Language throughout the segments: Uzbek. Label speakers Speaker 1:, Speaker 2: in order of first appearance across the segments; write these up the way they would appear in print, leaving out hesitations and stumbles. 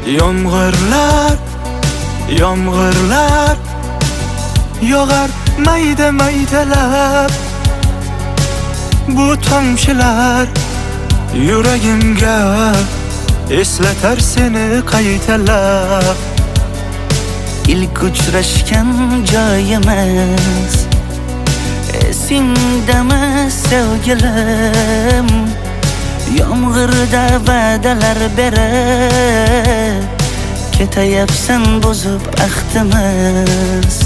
Speaker 1: Yomg'irlar, yomg'irlar yog'ar mayda maydalab. Bu tomchilar yuragimga eslatar seni qaytalab.
Speaker 2: İlk uchrashgan joyimiz esingdami sevgilim? Yomg'irda va'dalar berib ketayapsan buzib ahdimiz.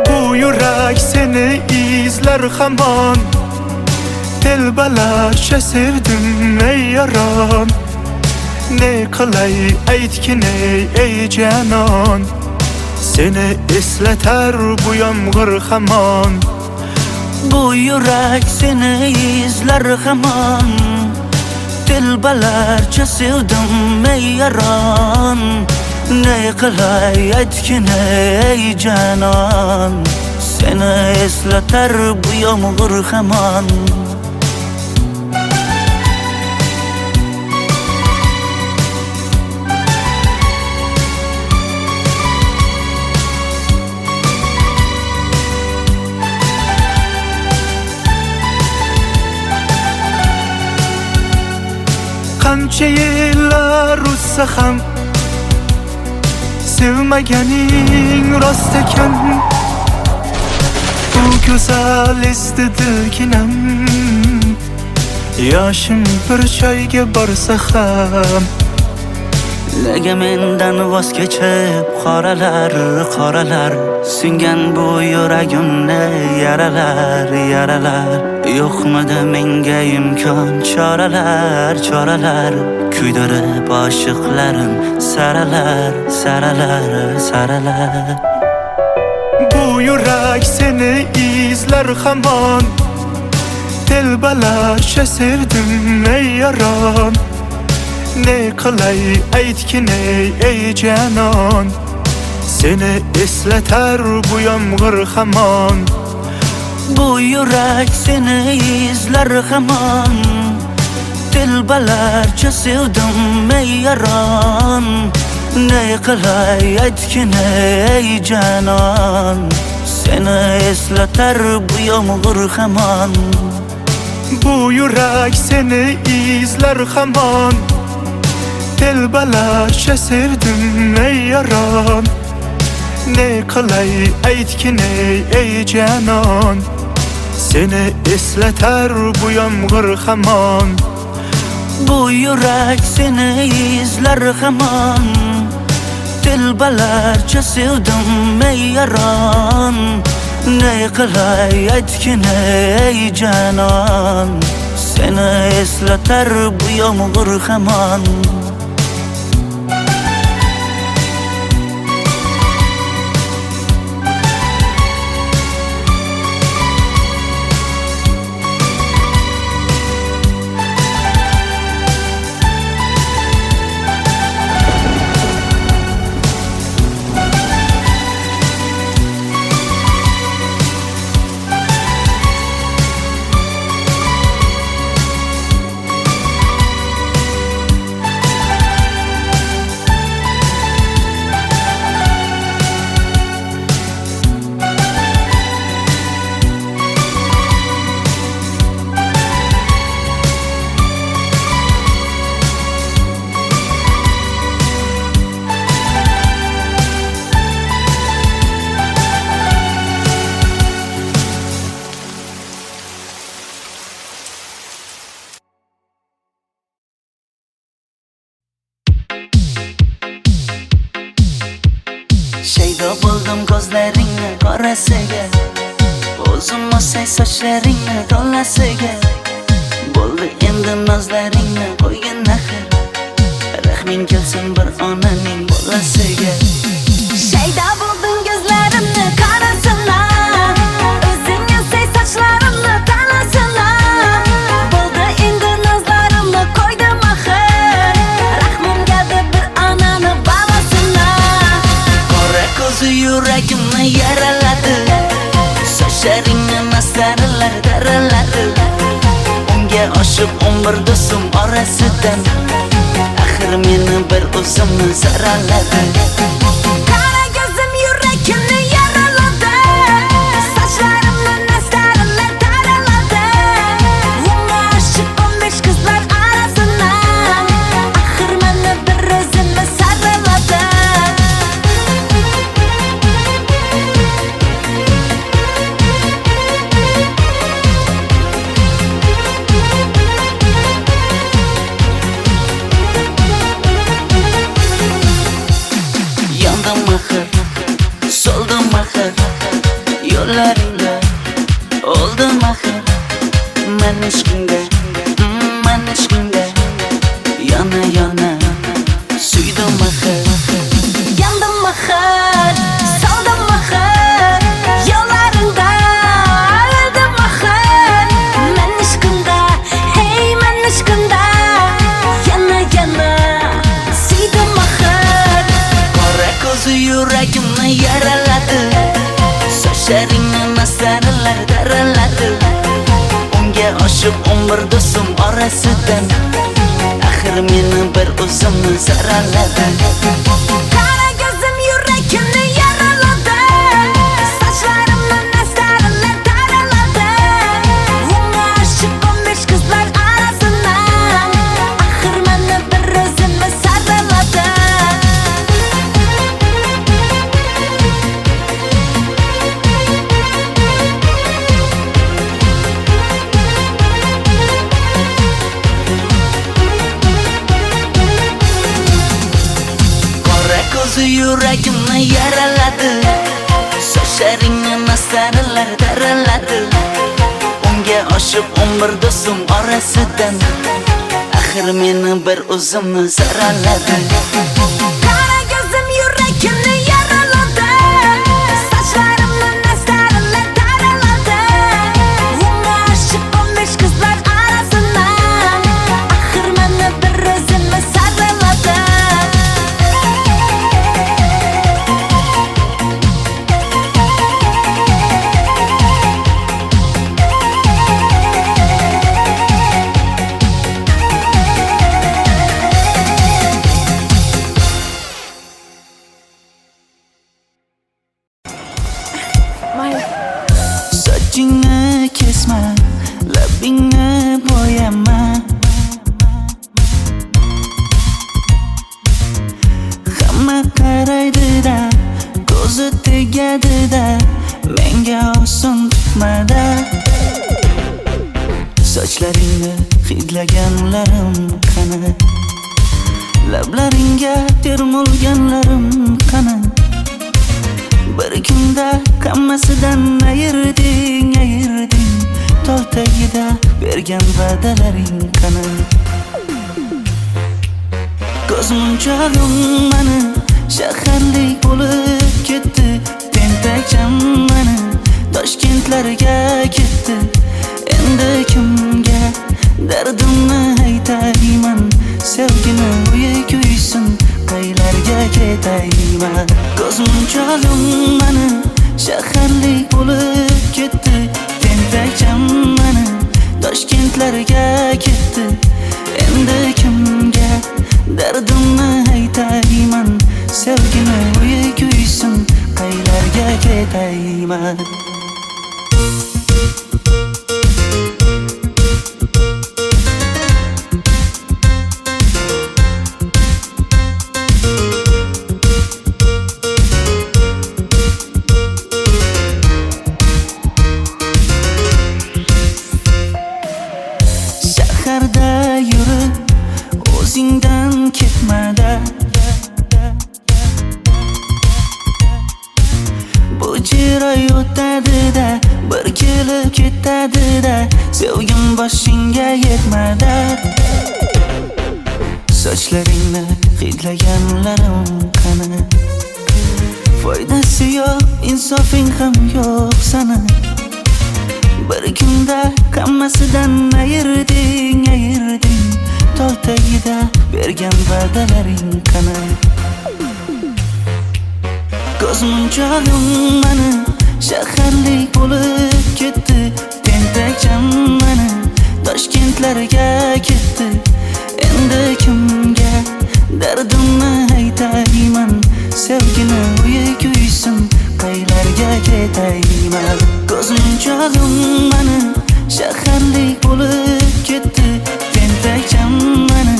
Speaker 1: Bu yurak seni izlar hamon. Telbalarcha sevdim ey yaron. Ne qilay aytgin ey canon. Seni eslatar bu yomg'ir hamon.
Speaker 2: Bu yurak seni izlar hamon. Telbalarcha sevdim ey yaron. Ne qilay aytgin ey canon. Seni eslatar bu yomg'ir hamon.
Speaker 1: Qancha yillar o'tsa ham sevmaganing rost ekan. Bu go'zal esdidiginam yoshim bir joyga borsa ham.
Speaker 2: Nega mendan voz kechib qoralar qoralar singan bu yuragimni yaralar yaralar. Yo'qmidi menga imkon choralar choralar kuydirib oshiqlarim saralar saralar saralar.
Speaker 1: Bu yurak seni izlar hamon. Telbalarcha sevdim ey yaron. Ne qilay aytgin ey canon. Seni eslatar bu yomg'ir hamon.
Speaker 2: Bu yurak seni izlar hamon. Telbalarcha sevdim ey yaron. Ne qilay aytgin ey canon. Seni eslatar bu yomg'ir hamon.
Speaker 1: Bu yurak seni izlar hamon. Telbalarcha sevdim ey yaron. Ne qilay aytgin ey canon. Seni eslatar bu yomg'ir hamon.
Speaker 2: Bu yurak seni izlar hamon. Telbalarcha sevdim ey yaron. Ne qilay aytgin ey canon. Seni eslatar bu yomg'ir hamon. Shaydo bo'ldim ko'zlaringni qorasiga. O'zim o'say sochlaringni to'lasiga. Bo'ldi endi nozlaringni qo'ygan axir. Rahming kelsin bir onaning bolasiga.
Speaker 3: Shaydo bo'ldim ko'zlarimni qorasilar. O'zing o'say sochlarimni to'lasilar. Bo'ldi endi nozlarimni qo'ydim axir. Rahmim keldi bir onani bolasilar.
Speaker 2: Qora ko'zi yuragimni yaraladi. Sochlaringni masaralar daraladi. Unga oshiq 11 do'stim orasidan axir meni bir o'zimni saraladi.
Speaker 3: Qara ko'zim yurakimni yaraladi. Sochlarimni nastarillar taraladi. Unga oshiq 15 qizlar arasidan axir meni bir o'zimni saraladi.
Speaker 2: Yandım axir, soldum axir, yo'llaringda oldim axir. Men ishqingga, yana suydim axir.
Speaker 3: Yandım axir, soldim axir, yo'llaringda o'ldim axir. Men ishqimda, hey men ishqimda, yana suydim axir.
Speaker 2: Qora ko'zi yuragimni yaraladi. Sochlaringni masaralar daraladi. Unga oshiq 11 do'stim orasidan axir meni bir o'zimni saraladi.
Speaker 3: Qara ko'zim yurakimni yaraladi. Sochlarimni nastarillar taraladi. Unga oshiq 15 qizlar arasidan axir meni bir o'zimni saraladi.
Speaker 2: Qora ko'zi yuragimni yaraladi. Sochlaringni masaralar daraladi. Unga oshiq 11 do'stim orasidan axir meni bir o'zimni saraladi.
Speaker 3: Qara ko'zim yurakimni yaraladi. Sochlarimni nastarillar taraladi. Unga oshiq 15 qizlar arasidan axir meni bir o'zimni saraladi.
Speaker 2: Sochingni kesma, labingni bo'yama. Hamma qaraydi-da, ko'zi tegadi-da, menga oson tutmada. Sochlaringni hidlaganlarim qani? Lablaringga termulganlarim qani? Bir kunda hammasidan ayırding. Tog' tagida bergan va'dalaring qani? Ko'zmunchog'im mani shaharlik bo'lib ketdi. Tentakcham mani Toshkentlarga ketdi. Endi kimga dardimni aytayman? Sevgini uyi kuysin, qaylarga ketayman? Ko'zmunchog'im mani shaharlik bo'lib ketdi. Tentakcham mani Toshkentlarga ketdi. Endi kimga dardimni aytayman? Sevgini uyi kuysin, qaylarga ketayman? Shaharda yurib o'zingdan ketmada. Bu chiroy o'tadi-da, bir kelib ketadi-da, sevgim boshingga yetmada. Sochlaringni hidlaganlarim qani? Foydasi yo'q, insofing ham yo'q sana. Bir kunda hammasidan ayırding. Tog' tagida bergan va'dalaring qani? Ko'zmunchog'im mani shaharlik bo'lib ketdi. Tentakcham mani Toshkentlarga ketdi. Endi kimga ketayman. Ko'zmunchog'im mani shaharlik bo'lib ketdi. Tentakcham mani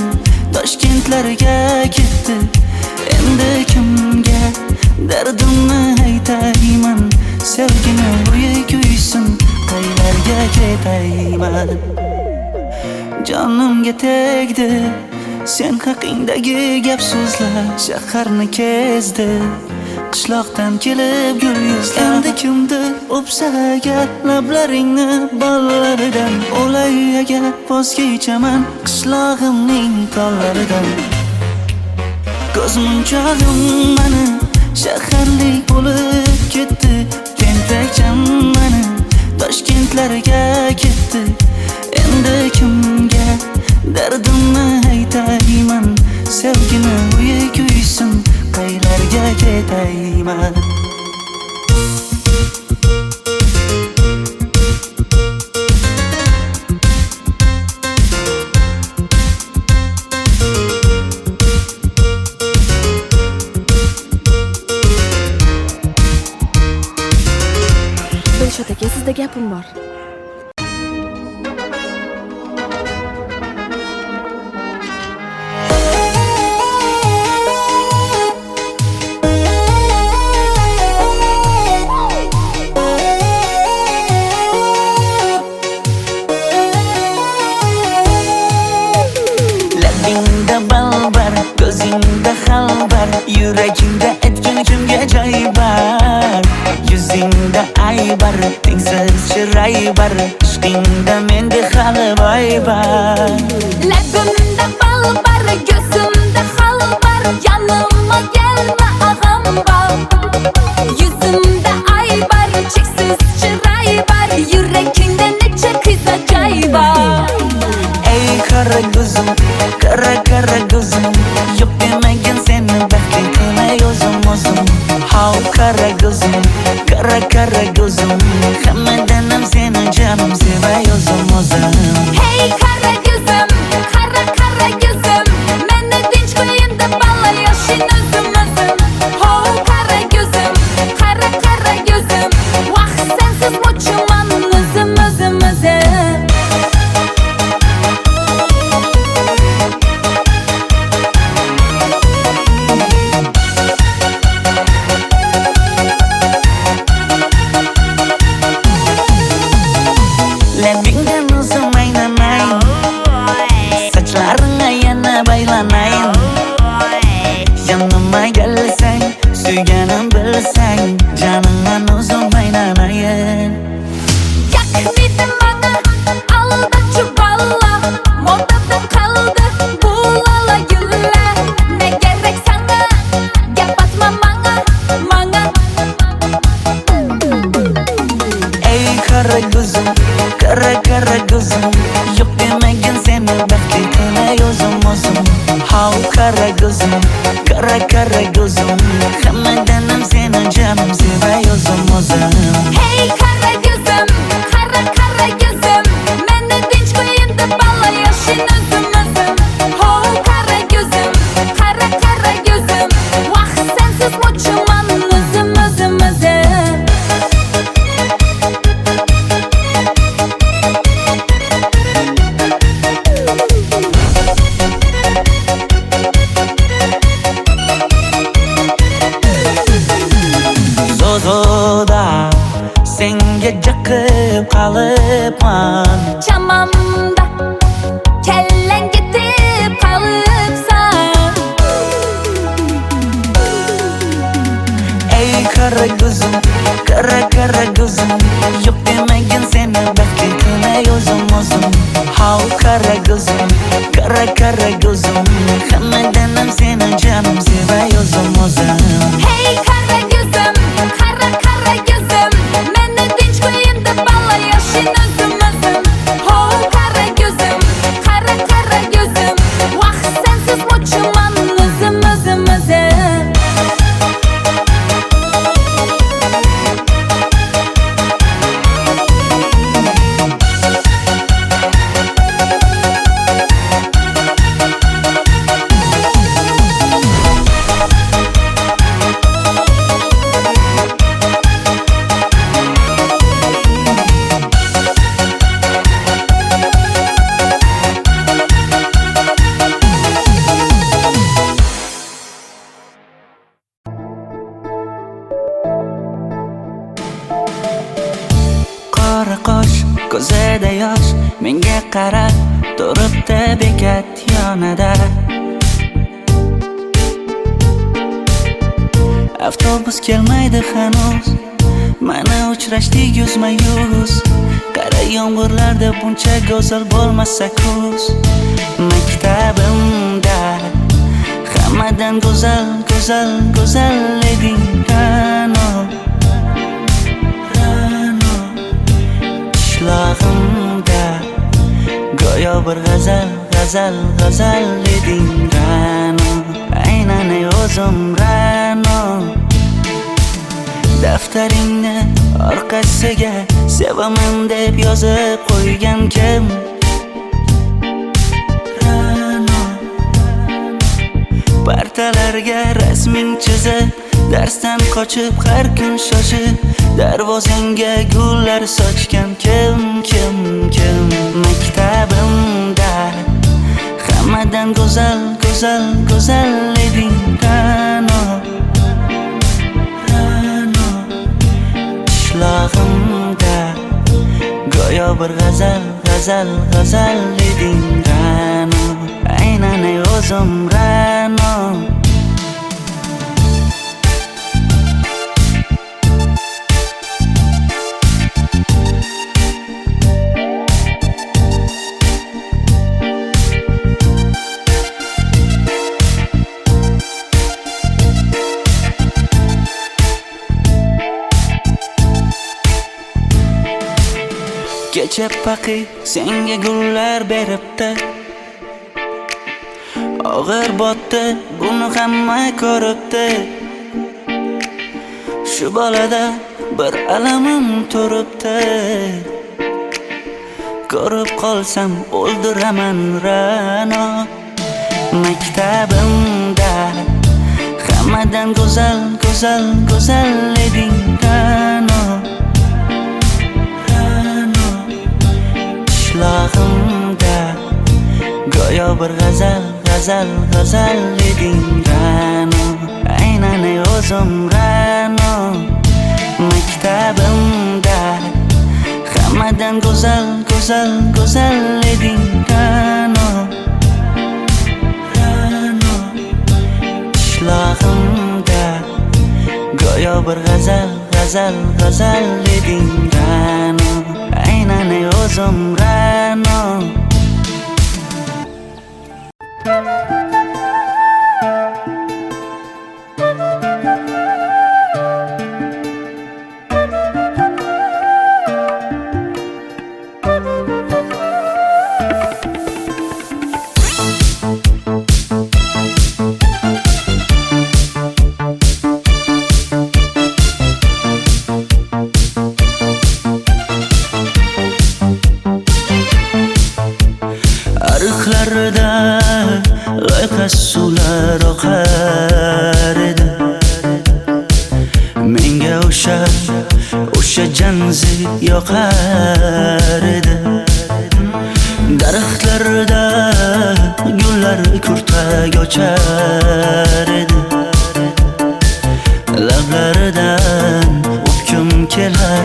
Speaker 2: Toshkentlarga ketdi. Endi kimga dardimni aytayman? Sevgini bo'yi kuysin, qaylarga ketayman? Jonimga tegdi sen haqingdagi gap so'zlar, shaharni kezdi qishloqdan kelib gul yuzlar. Endi kimdir o'psa agar lablaringni bollaridan, o'lay agar voz kechaman qishlog'imning tollaridan. Ko'zmunchog'im mani shaharlik bo'lib ketdi. Tentakcham mani Toshkentlarga ketdi. Endi kimga dardimni aytayman? Sevgini bo'yi kuysin, qaylarga ketayman?
Speaker 4: Dilshod aka, sizda gapim bor.
Speaker 2: Labingda balbar, ko'zingda xalbar, yuragingda etgin kimga joy bar. Yuzingda aybar, tengsiz chiray bar, ishqingda menda hali boy bar.
Speaker 3: Labimda bal bar, ko'zimda xal bar, yanıma gelme ağam bar. Yuzimda ay bar, cheksiz chiray bar, yurakingda necha qiza joy bar.
Speaker 2: Ey kara gözüm, kara kara gözüm, yok demegin seni bekle kılay özüm özüm. Hav kara gözüm, kara kara gözüm, hammadanam seni canım sevay özüm özüm.
Speaker 3: Hey kara gözüm, kara kara gözüm, meni dinç koyunda bala yaşın özüm özüm. Oh kara gözüm, kara kara gözüm, vah sensiz muçuman özüm özüm özüm.
Speaker 2: Labingdan uzun aylanayın, saçlarına yana baylanayın. Yanıma gelsen, suyganim bilsen, canından uzun aylanayın.
Speaker 3: Yakmidi bana aldaçı balla, modadan kaldı bu lala güller. Ne gerek sana, gap atma bana.
Speaker 2: Ey kara gözüm, kara kara gözüm, yok demegin seni bekle kılay özüm özüm. Hav kara gözüm, kara kara gözüm, hammadanam seni canım sevay özüm özüm.
Speaker 3: Hey kara gözüm, kara kara gözüm, meni dinç koyunda bala yaşın özüm özüm. Oh kara gözüm, kara kara gözüm, vah sensiz muçuman özüm özüm özüm.
Speaker 2: Zozoda senga jaqib qalıpman.
Speaker 3: Chamamda kellang ketib qalıpsan.
Speaker 2: Ey kara gözüm, kara kara gözüm, yok demegin seni bekle kılay özüm özüm. Hav kara gözüm, kara kara gözüm, hammadanam seni canım sevay özüm özüm.
Speaker 3: Hey kara gözüm, kara kara gözüm, meni dinç koyunda bala yaşın özüm özüm. Oh kara gözüm, kara kara gözüm, vah sensiz muçuman özüm özüm özüm.
Speaker 2: qara, turibdi bekat yonida. Avtobus kelmaydi hanuz, mana uchrashdik yuzma-yuz. Qara yomg'irlarda buncha go'zal bo'lmasa kuz. Maktabimda hammadan go'zal, go'zal, go'zal eding Ra'no. Ra'no qishlog'imda go'yo bir g'azal, g'azal, g'azal eding Ra'no. Aynan o'zim Ra'no. Daftaringni orqasiga sevaman deb yozib qo'ygan kim? Ra'no. Partalarga rasming chizib, darsdan qochib har kun shoshib, darvozangga gullar sochgan kim, kim, kim? Maktabimda hammadan go'zal, go'zal, go'zal eding Ra'no. Ra'no qishlog'imda go'yo bir g'azal, g'azal, g'azal eding Ra'no. Aynan o'zim Ra'no. Kecha paqi senga gullar beribdi, og'ir botdi, buni hamma ko'ribdi. Shu bolada bir alamim turibdi, ko'rib qolsam o'ldiraman Ra'no. Maktabimda hammadan go'zal, go'zal, go'zal eding Ra'no. Qishlog'imda go'yo bir g'azal, g'azal, g'azal eding Ra'no. Aynan o'zim Ra'no. Maktabimda hammadan go'zal, go'zal, go'zal eding Ra'no. Ra'no qishlog'imda go'yo bir g'azal, g'azal, g'azal eding Ra'no. Aynan o'zim Ra'no. Ariqlarda loyqa suvlar oqar edi. Menga o'sha janzi yoqar edi. Daraxtlarda gullar kurtak ochar edi. Lablaridan o'pkim kelar,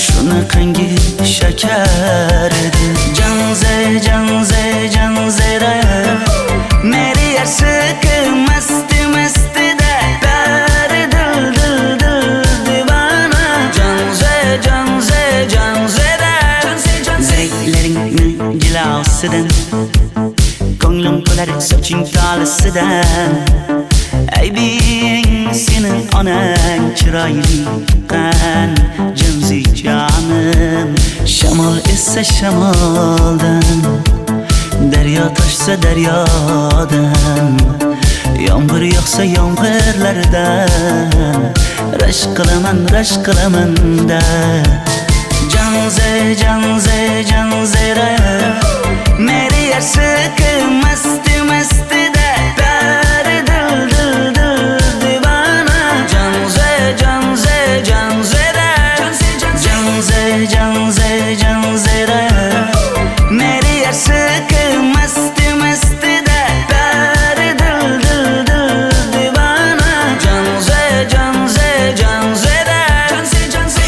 Speaker 2: shunaqangi shakar edi. Janze, janze, janzera meri yarsiq masti, mastida bari dil, dil, dil divana. Janze, janze, janzera zeylaringni jilosidan, ko'nglim qolar soching tolisidan. Aybing sening onang chiroyli qan janzi jonim. Shamol essa shamoldan, daryo toshsa daryodan, yomg'ir yog'sa yomg'irlardan rashk qilaman-da. Janze, janze, janzera meri yarsiq masti, mastida bari dil, dil, dil divana. Janze, janze, janzera janze, janze, janzera meri yarsiq masti, mastida bari dil, dil, dil divana. Janze, janze, janzera janze, janze.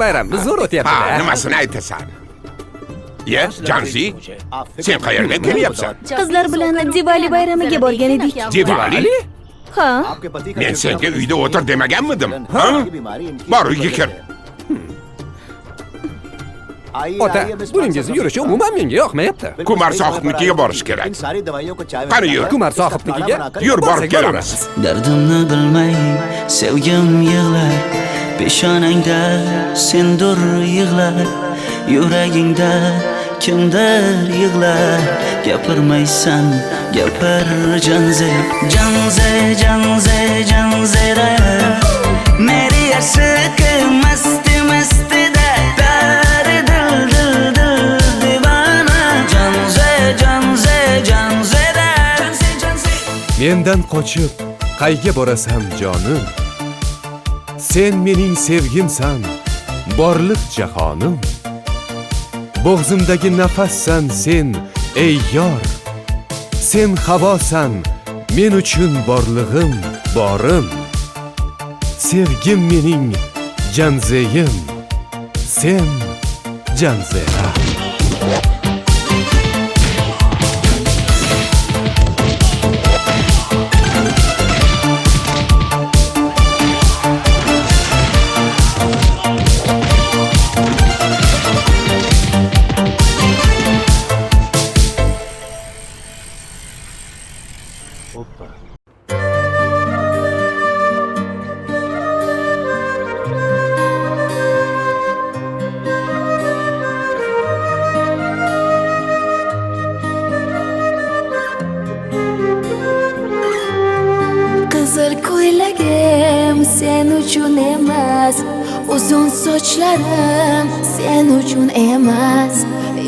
Speaker 4: bayramimiz zo'r
Speaker 5: Ha,
Speaker 4: o'tyapti-da.
Speaker 5: nimasini aytasan? Ye, Janzi, sen qayerga kelyapsan?
Speaker 6: Qizlar bilan Diwali bayramiga borgan edik.
Speaker 5: Diwali?
Speaker 6: Ha?
Speaker 5: Men senga uyda o'tir demaganmidim? Ha? Bor uyga kir.
Speaker 4: Ota, buningizni yurishi umuman menga yoqmayapti.
Speaker 5: Kumar sohibnikiga borish kerak. Qani yur.
Speaker 4: Kumar sohibnikiga
Speaker 5: Yur, borib
Speaker 4: borsak
Speaker 5: kelamiz.
Speaker 2: Dardimni bilmay sevgim yig'lar Peshonangda sendur yig'lar Yuragingda kimdir yig'lar Gapirmaysan gapir janze Janze janze janzera Meri aşık masti masti da Dari dil dil dil divana Janze janze janzera
Speaker 4: mendan qochib qayga borasan jonim? Sen mening sevgimsan, borliq jahonim. Bo'g'zimdagi nafassan sen, ey yor. Sen havosan, men uchun borlig'im, borim. Sevgim mening janzeyim, sen janzera.
Speaker 3: Qizil ko'ylagim sen uchun emas, uzun sochlarim sen uchun emas,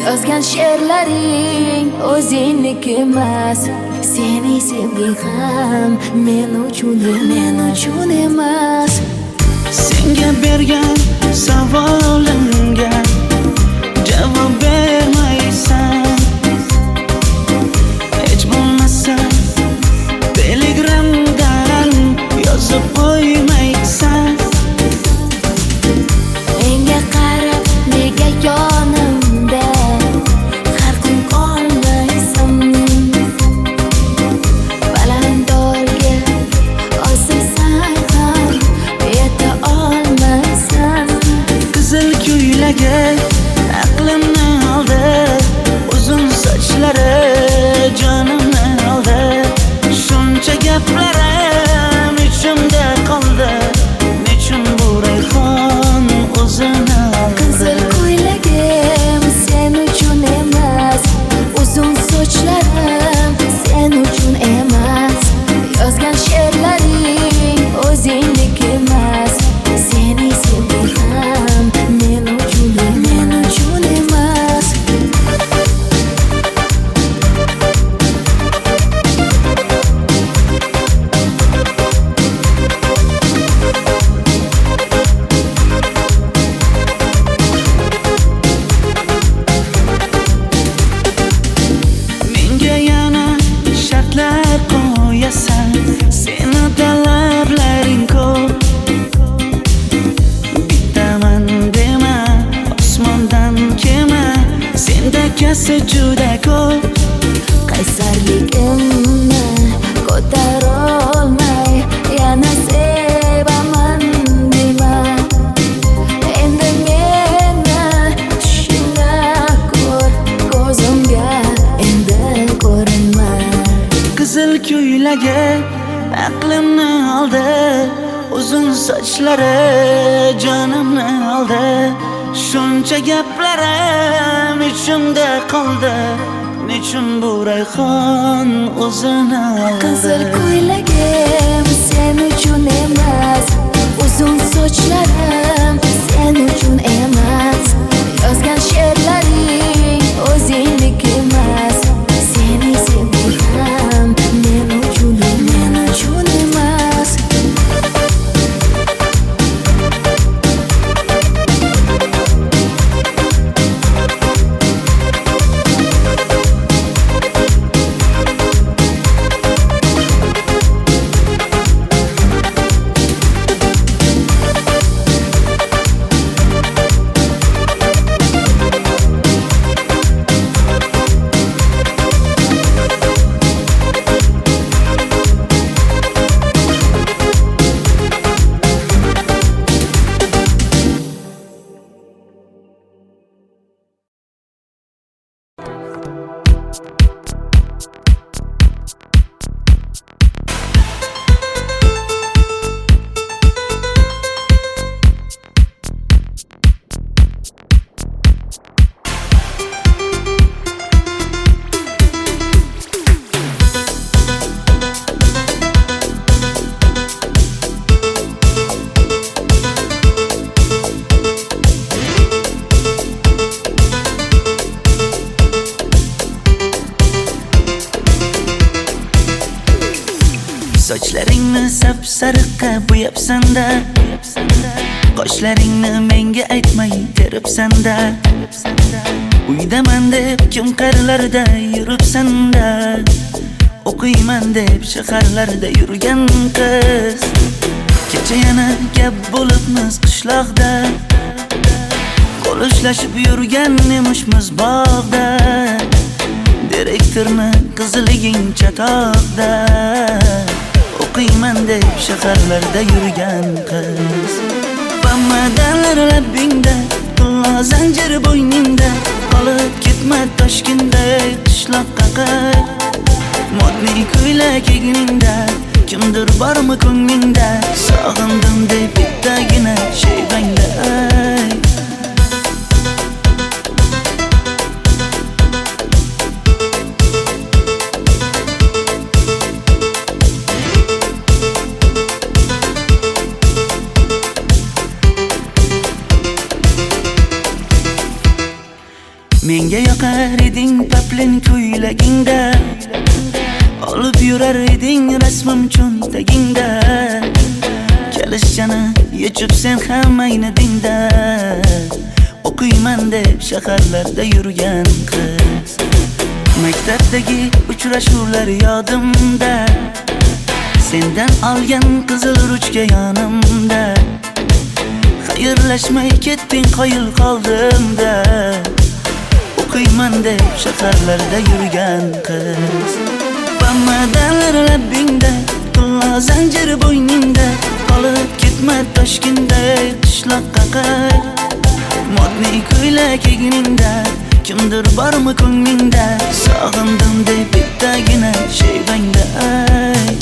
Speaker 3: yozgan she'rlaring o'zingniki emas, seni sevging ham men uchun emas.
Speaker 2: Senga bergan savolimga javob bermaysan Hech bo'lmasa Telegramdan yozib qo'ymaysan
Speaker 3: Menga qarab nega yonimda har kun qolmaysan Balandorga osilsang ham yeta olmaysan
Speaker 2: Qizil ko'ylagi aqlimni oldi Uzun sochlari jonimni oldi Shuncha gaplarim ichimda qoldi Nechun bu rayhon o'zini oldi
Speaker 3: Qizil ko'ylagim sen uchun emas, uzun sochlarim sen uchun emas, yozgan she'rlaring o'zingniki emas, seni sevging ham men uchun emas.
Speaker 2: Menga yana shartlar qo'yasan Seni talablaring ko'p Bittaman dema osmondan kema Senda kasi juda ko'p
Speaker 3: Qaysarligimni ko'tarolmay yana sevaman dema Endi meni tushingda ko'r ko'zimga endi ko'rinma
Speaker 2: Qizil ko'ylagi aqlimni oldi Uzun sochlari jonimni oldi Shuncha gaplarim ichimda qoldi Nechun bu rayhon o'zini oldi
Speaker 3: Qizil ko'ylagim sen uchun emas, uzun sochlarim sen uchun emas, yozgan she'rlaring o'zingniki emas, seni sevging ham men uchun emas.
Speaker 2: Sochlaringni sap-sariqqa bo'yabsan-da, qoshlaringni menga aytmay teribsan-da. Uydaman deb kim qarilarda yuribsan-da, o'qiyman deb shaharlarda yurgan qiz. Kecha yana gap bo'libmiz qishloqda, qo'l ushlashib yurgan emishmiz bog'da. Direktorni qiziliging chatoqda, o'qiyman deb shaharlarda yurgan qiz. Bamadanlar labbingda, tilla zanjir bo'yningda, qolib ketma Toshkentda qishloqqa qayt. Modniy ko'ylak egningda, kimdir bormi ko'nglingda, sog'indim deb bittagina shevangda ayt. Menga yoqar eding paplin ko'ylagingda, olib yurar eding rasmim cho'ntagingda. Kalishchani yechib sen ham aynadingda, o'qiyman deb shaharlarda yurgan qiz. Maktabdagi uchrashuvlar yodimda, sendan olgan qizil ruchka yonimda. Xayrlashmay ketding qoyil qoldimda, o'qiyman deb shaharlarda yurgan qiz. Bamadanlar labbingda, tilla zanjir bo'yningda, qolib ketma Toshkentda qishloqqa qayt. Modniy ko'ylak egningda, kimdir bormi ko'nglingda, sog'indim deb bittagina shevangda ayt.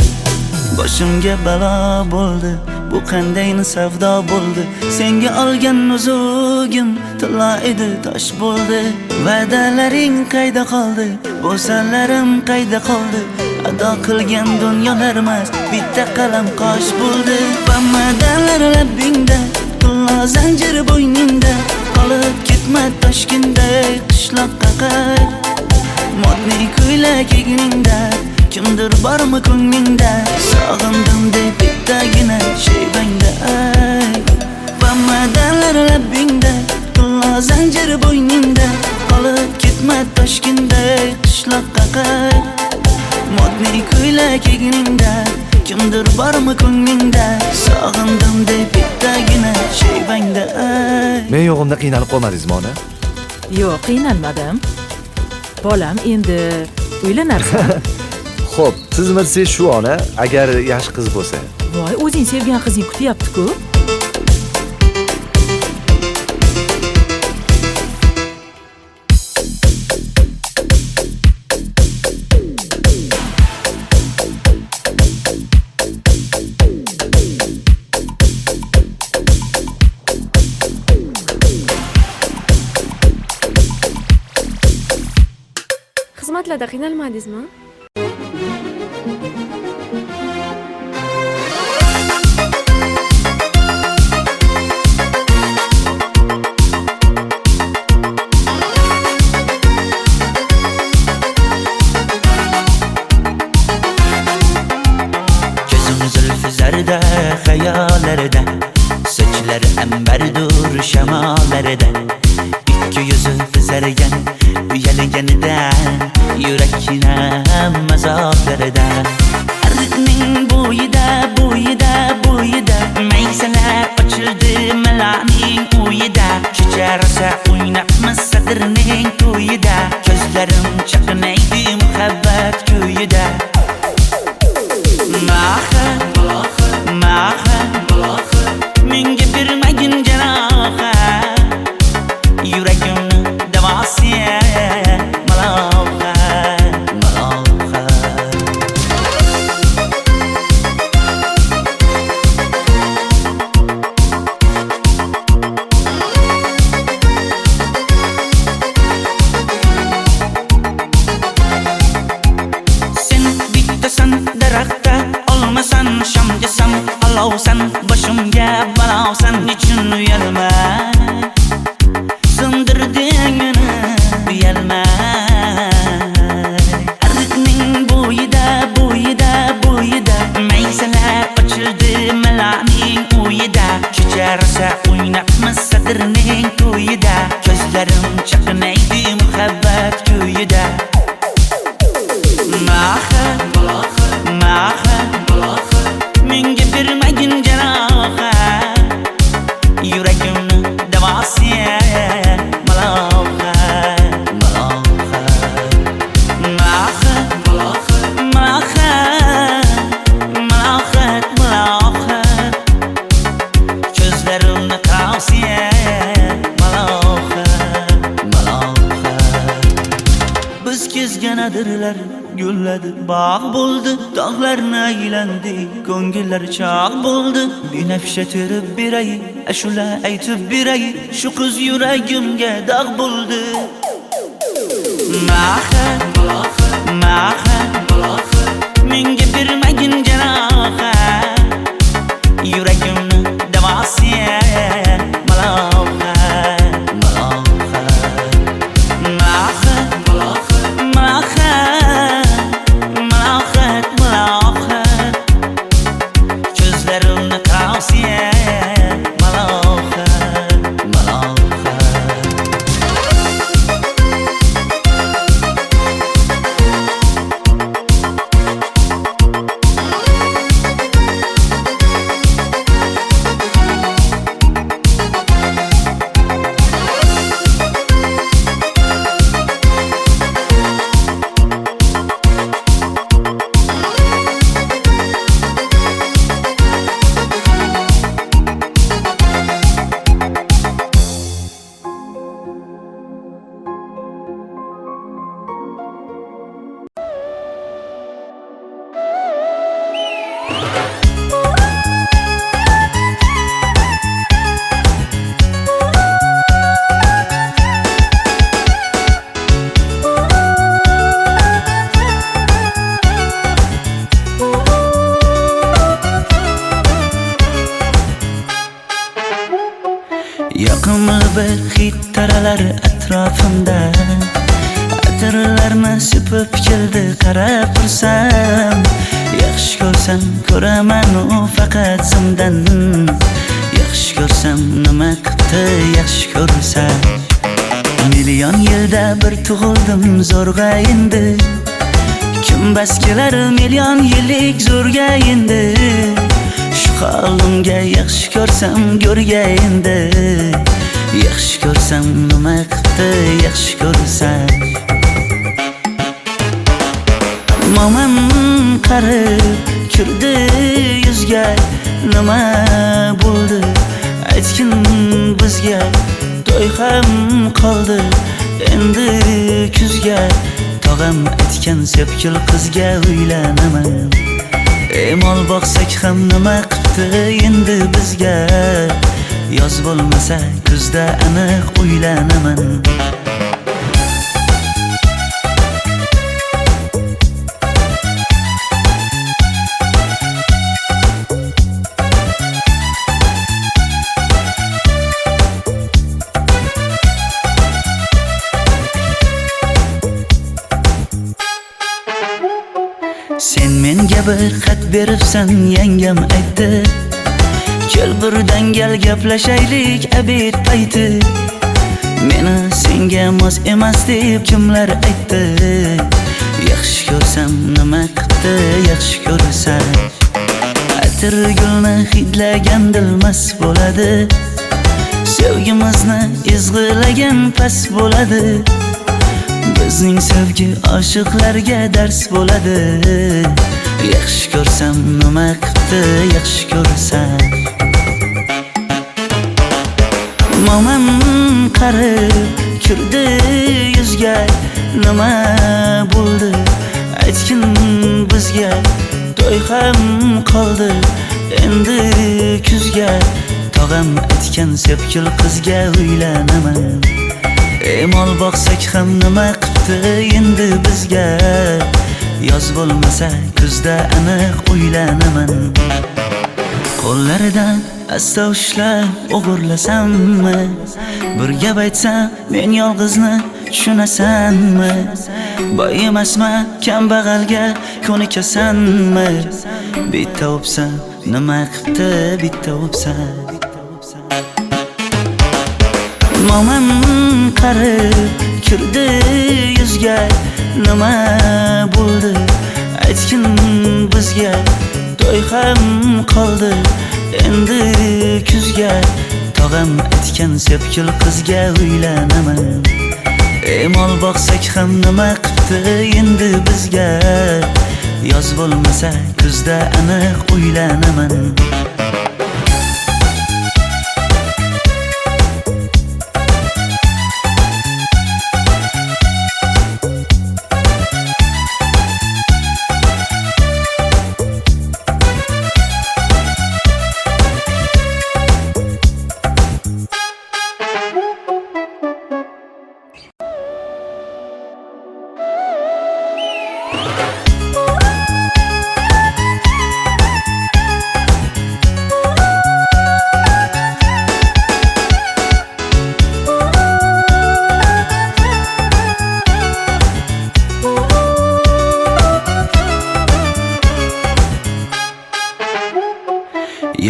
Speaker 2: Boshimga balo bo'ldi, bu qanday savdo bo'ldi. Senga olgan nuzugim tilla edi, tosh bo'ldi. Va'dalaring qayda qoldi, bo'salarim qayda qoldi. Ado qilgan dunyolar emas, bitta qalam qosh bo'ldi. Bamadanlar labbingda, tilla zanjir bo'yningda, qolib ketma Toshkentda qishloqqa qayt. Modniy ko'ylak egningda, kimdir bormi ko'nglingda, sog'indim deb bittagina shevangda ayt. Bamadanlar labbingda, tilla zanjir bo'yningda, qolib ketma Toshkentda qishloqqa qayt. Modniy ko'ylak egningda, kimdir bormi ko'nglingda, sog'indim deb bittagina shevangda ayt.
Speaker 7: Men yo'g'imda qiynalib qolmadingizmi ona?
Speaker 8: Yo'q, qiynalmadim. Bolam, endi uylanarsan.
Speaker 7: Xo'p, siz bilsangiz shu ona, agar yaxshi qiz bo'lsa.
Speaker 8: Voy, o'zing sevgan qizing kutyapti-ku.
Speaker 3: Xizmatlarda qiynalmadingizmi?
Speaker 2: Zarda hayallarda, sochlari ambardur shamollarda, ikki yuzi qizargan uyalganida, yurakning mazoblarida. Arqning bo'yida, bo'yida, bo'yida, maysalar ochildi malaning uyida. Kecha rosa o'ynabmiz sadrning to'yida, ko'zlarim chaqnaydi muhabbat ko'yida. Menga bermagin jarohat, menga bermagin jarohat yuragimni davosiy ko'zlarimni tavsiya biz kezgan adirlar gulladi bog' bo'ldi tog'larni aylandi ko'ngillar chog' bo'ldi binafsha terib beray ashula aytib beray shu qiz yuragimga dog' bo'ldi menga bermagin jarohat yuragimni davosiy ko'zlarimni tavsiya yoqimli bir hid taralar atrofimda atirlarni sepib keldi qarab tursam yaxshi ko'rsam ko'raman u faqat simdan yaxshi ko'rsam nima qipti yaxshi ko'rsam million yilda bir tug'ildim zo'rg'a endi kim bas kelar million yillik zo'rga endi shu holimga yaxshi ko'rsam go'rga endi yaxshi ko'rsam nima qipti yaxshi ko'rsam momam qarib kirdi yuzga nima bo'ldi aytgin bizga to'y ham qoldi endi kuzga tog'am aytgan sepkil qizga uylanaman mol boqsak ham nima qipti endi bizga yoz bo'lmasa kuzda aniq uylanaman sen menga bir xat beribsan yangam aytdi kel birdan gal gaplashaylik abid payti meni senga mos emas deb kimlar aytdi yaxshi ko'rsam nima qipti yaxshi ko'rsam atir gulni hidlagan dilmas bo'ladi sevgimizni ezg'ilagan pas bo'ladi bizning sevgi oshiqlarga dars bo'ladi yaxshi ko'rsam nima qipti yaxshi ko'rsam momam qarib kirdi yuzga nima bo'ldi aytgin bizga to'y ham qoldi endi kuzga tog'am aytgan sepkil qizga uylanaman mol boqsak ham nima qipti endi bizga yoz bo'lmasa kuzda aniq uylanaman qo'llaridan asta ushlab o'g'irlasammi bir gap aytsam men yolg'izni tushunasanmi boy emasman kambag'alga ko'nikasanmi bitta o'psam nima qipti bitta o'psam momam qarib kirdi yuzga nima bo'ldi to'y ham qoldi endi kuzga. Tog'am aytgan sepkil qizga uylanaman. Mol boqsak ham nima qipti endi bizga. Yoz bo'lmasa kuzda aniq uylanaman.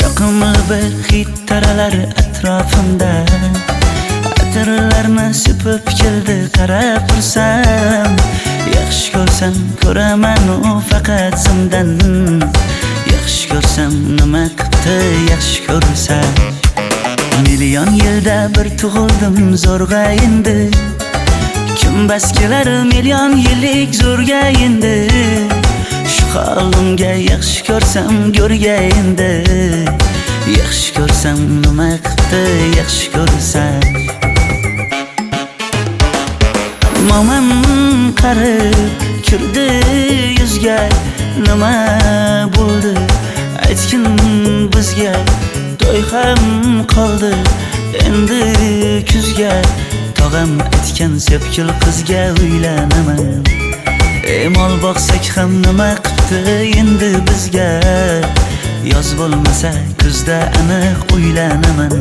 Speaker 9: Yoqimli bir hid taralar atrofimda. Atirlarni sepib keldi qarab tursam. Yaxshi ko'rsam ko'raman u faqat simdan. Yaxshi ko'rsam nima qipti yaxshi ko'rsam. Million yilda bir tug'ildim zo'rg'a endi. Kim bas kelar million yillik zo'rga endi. Shu holimga yaxshi ko'rsam go'rga endi. Yaxshi ko'rsam nima qipti yaxshi ko'rsam. Momam qarib kirdi yuzga. Nima bo'ldi aytgin bizga. To'y ham qoldi endi kuzga. Tog'am aytgan sepkil qizga uylanaman. Mol boqsak ham nima qipti endi bizga. Yoz bo'lmasa kuzda aniq uylanaman.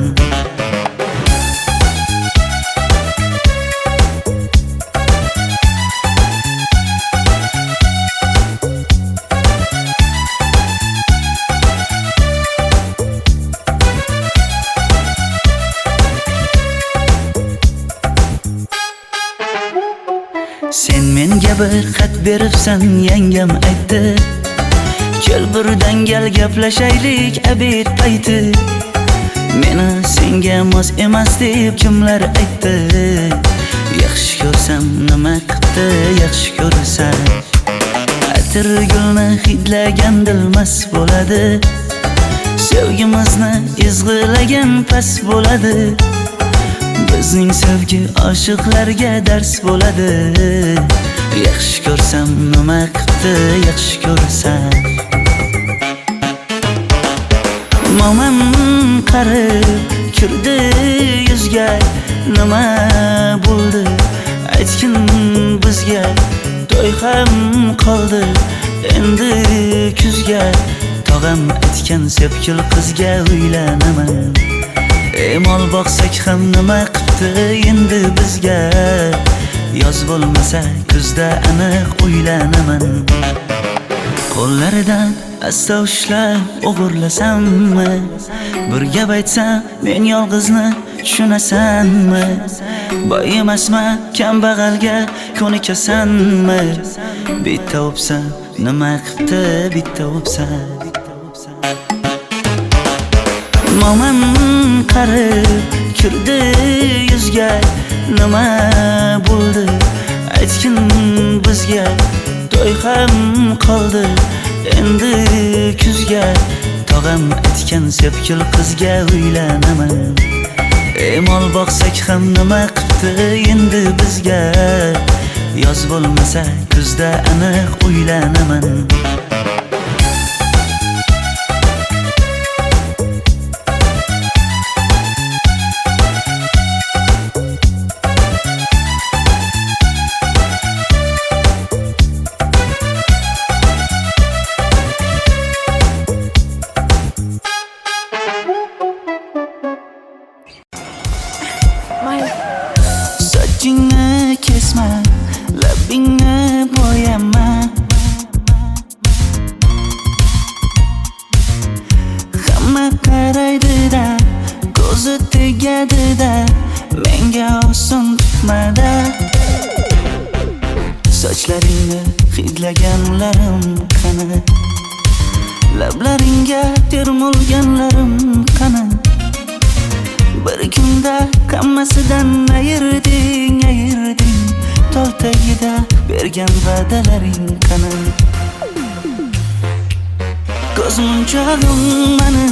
Speaker 9: Sen menga bir xat beribsan yangam aytdi. Kel birdan gal gaplashaylik abid payti. Meni senga mos emas deb kimlar aytdi. Yaxshi ko'rsam nima qipti yaxshi ko'rsam. Atir gulni hidlagan dilmas bo'ladi. Sevgimizni izg'ilagan pas bo'ladi. Bizning sevgi oshiqlarga dars bo'ladi. Yaxshi ko'rsam nima qipti yaxshi ko'rsam. Momam qarib kirdi yuzga. Nima bo'ldi aytgin bizga. To'y ham qoldi endi kuzga. Tog'am aytgan sepkil qizga uylanaman. Mol boqsak ham nima qipti endi bizga. Yoz bo'lmasa kuzda aniq uylanaman. Qo'llaridan asta ushlab o'g'irlasammi? Bir gap aytsam men yolg'izni tushunasanmi? Boy emasman kambag'alga ko'nikasanmi? Bitta o'psam nima qipti bitta o'psam. Momam qarib kirdi yuzga. Nima bo'ldi aytgin bizga. To'y ham qoldi endi kuzga. Tog'am aytgan sepkil qizga uylanaman. Mol boqsak ham nima qipti endi bizga. Yoz bo'lmasa kuzda aniq uylanaman. Sochingni kesma, labingni bo'yama. Hamma qaraydi-da, ko'zi tegadi-da, menga oson tutmada. Sochlaringni hidlaganlarim qani? lablaringga termulganlarim qani. Bir kunda hammasidan ayırding tol tagida bergan va'dalaring qani. Ko'zmunchog'im mani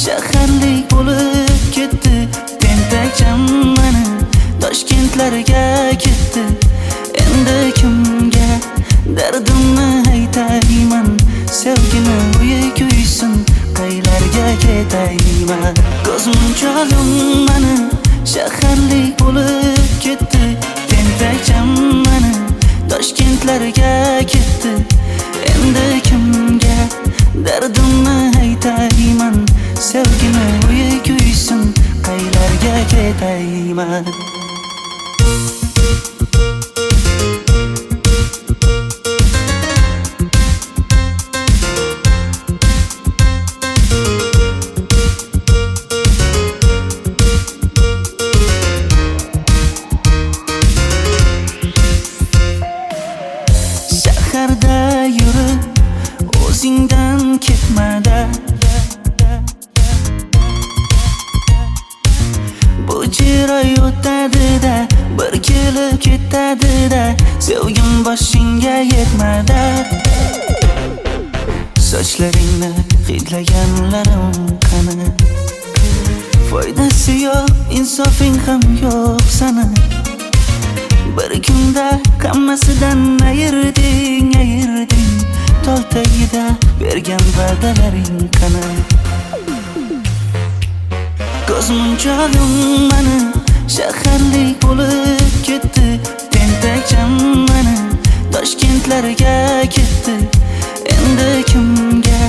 Speaker 9: shaharlik bo'lib ketdi, tentakcham mani Toshkentlarga ketdi. Endi kimga dardimni aytayman, sevgini uyi kuysin, qaylarga ketayman. Ko'zmunchog'im mani shaharlik bo'lib ketdi, tentakcham mani Toshkentlarga ketdi. Endi kimga dardimni aytayman, sevgini uyi kuysin, qaylarga ketayman. Shaharda yurib o'zingdan ketmada, bu jiroy o'tadi-da, bir kelib ketadi-da, sevgim boshingga yetmada. Sochlaringni hidlaganlarim qani, foydasi yo'q, insofing ham yo'q sana. Bir kunda hammasidan ayırding tol tagida bergan va'dalaring qani. Ko'zmunchog'im mani shaharlik bo'lib ketdi, tentakcham mani Toshkentlarga ketdi. Endi kimga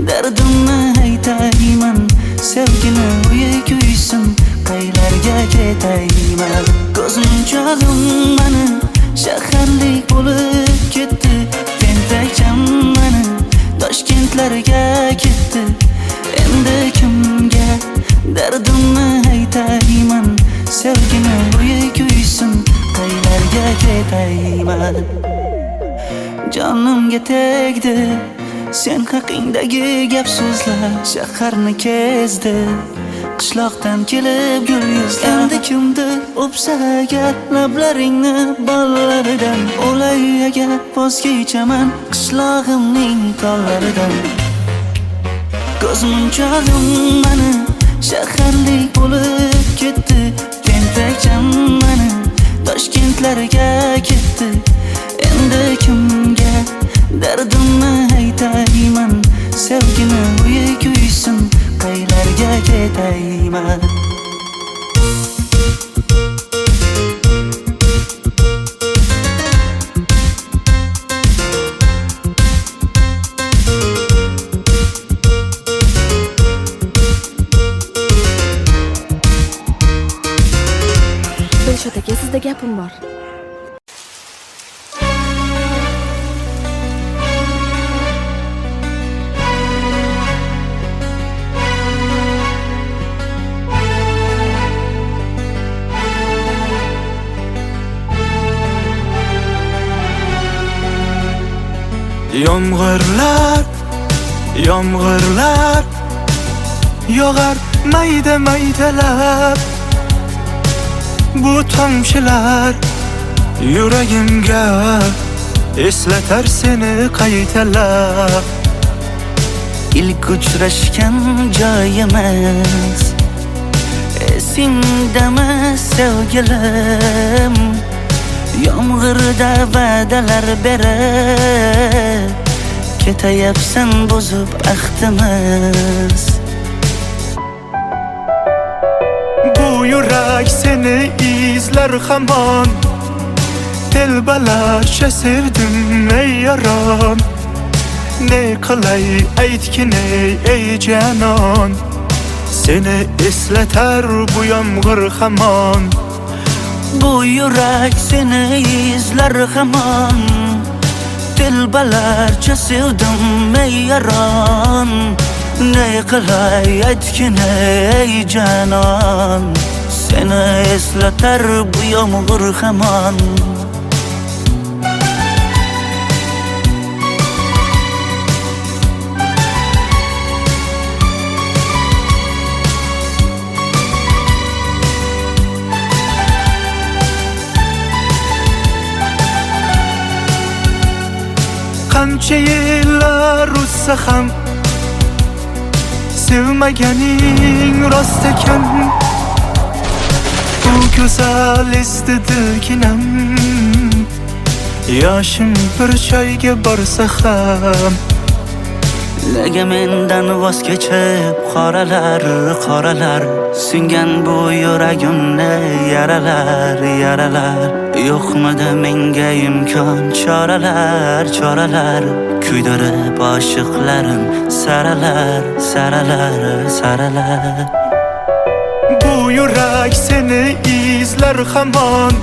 Speaker 9: dardimni aytayman, sevgini uyi kuysin, qaylarga ketayman. Ko'zmunchog'im mani shaharlik bo'lib ketdi, tentakcham mani Toshkentlarga ketdi. Endi kimga dardimni aytayman, sevgini uyi kuysin, qaylarga ketayman. Jonimga tegdi sen haqingdagi gap so'zlar, shaharni kezdi qishloqdan kelib gul yuzlar. Endi kimdir o'psa agar lablaringni bollaridan, o'lay agar voz kechaman qishlog'imning tollaridan. Ko'zmunchog'im mani shaharlik bo'lib ketdi, tentakcham mani Toshkentlarga ketdi. Endi kimga dardimni aytayman, sevgini uyi kuysin, qaylarga ketayman.
Speaker 6: Dilshod aka, sizda gapim bor.
Speaker 1: Yomg'irlar yog'ar maydalab, bu tomchilar yuragimga eslatar seni qaytalab.
Speaker 9: İlk uchrashgan joyimiz esingdami sevgilim? Yomg'irda va'dalar berib ketayapsan buzib ahdimiz.
Speaker 1: Bu yurak seni izler hamon, telbalarcha sevdim ey yaron. Ne qilay aytgin ey canon, seni eslatar bu yomg'ir hamon.
Speaker 9: Bu yurak seni izler hamon, telbalarcha sevdim ey yaron. Ne qilay aytgin ey canon, seni eslatar bu yomg'ir hamon.
Speaker 1: qancha yillar uzsa ham sevmaganing rost ekan. Bu go'zal esdi dilginam, yoshim bir joyga borsa ham.
Speaker 9: Nega mendan voz kechib qoralar, qoralar singan bu yuragimni yaralar, yaralar. Yo'qmidi menga imkon choralar, choralar kuydirib oshiqlarim saralar, saralar, saralar.
Speaker 1: Bu yurak seni izlar hamon,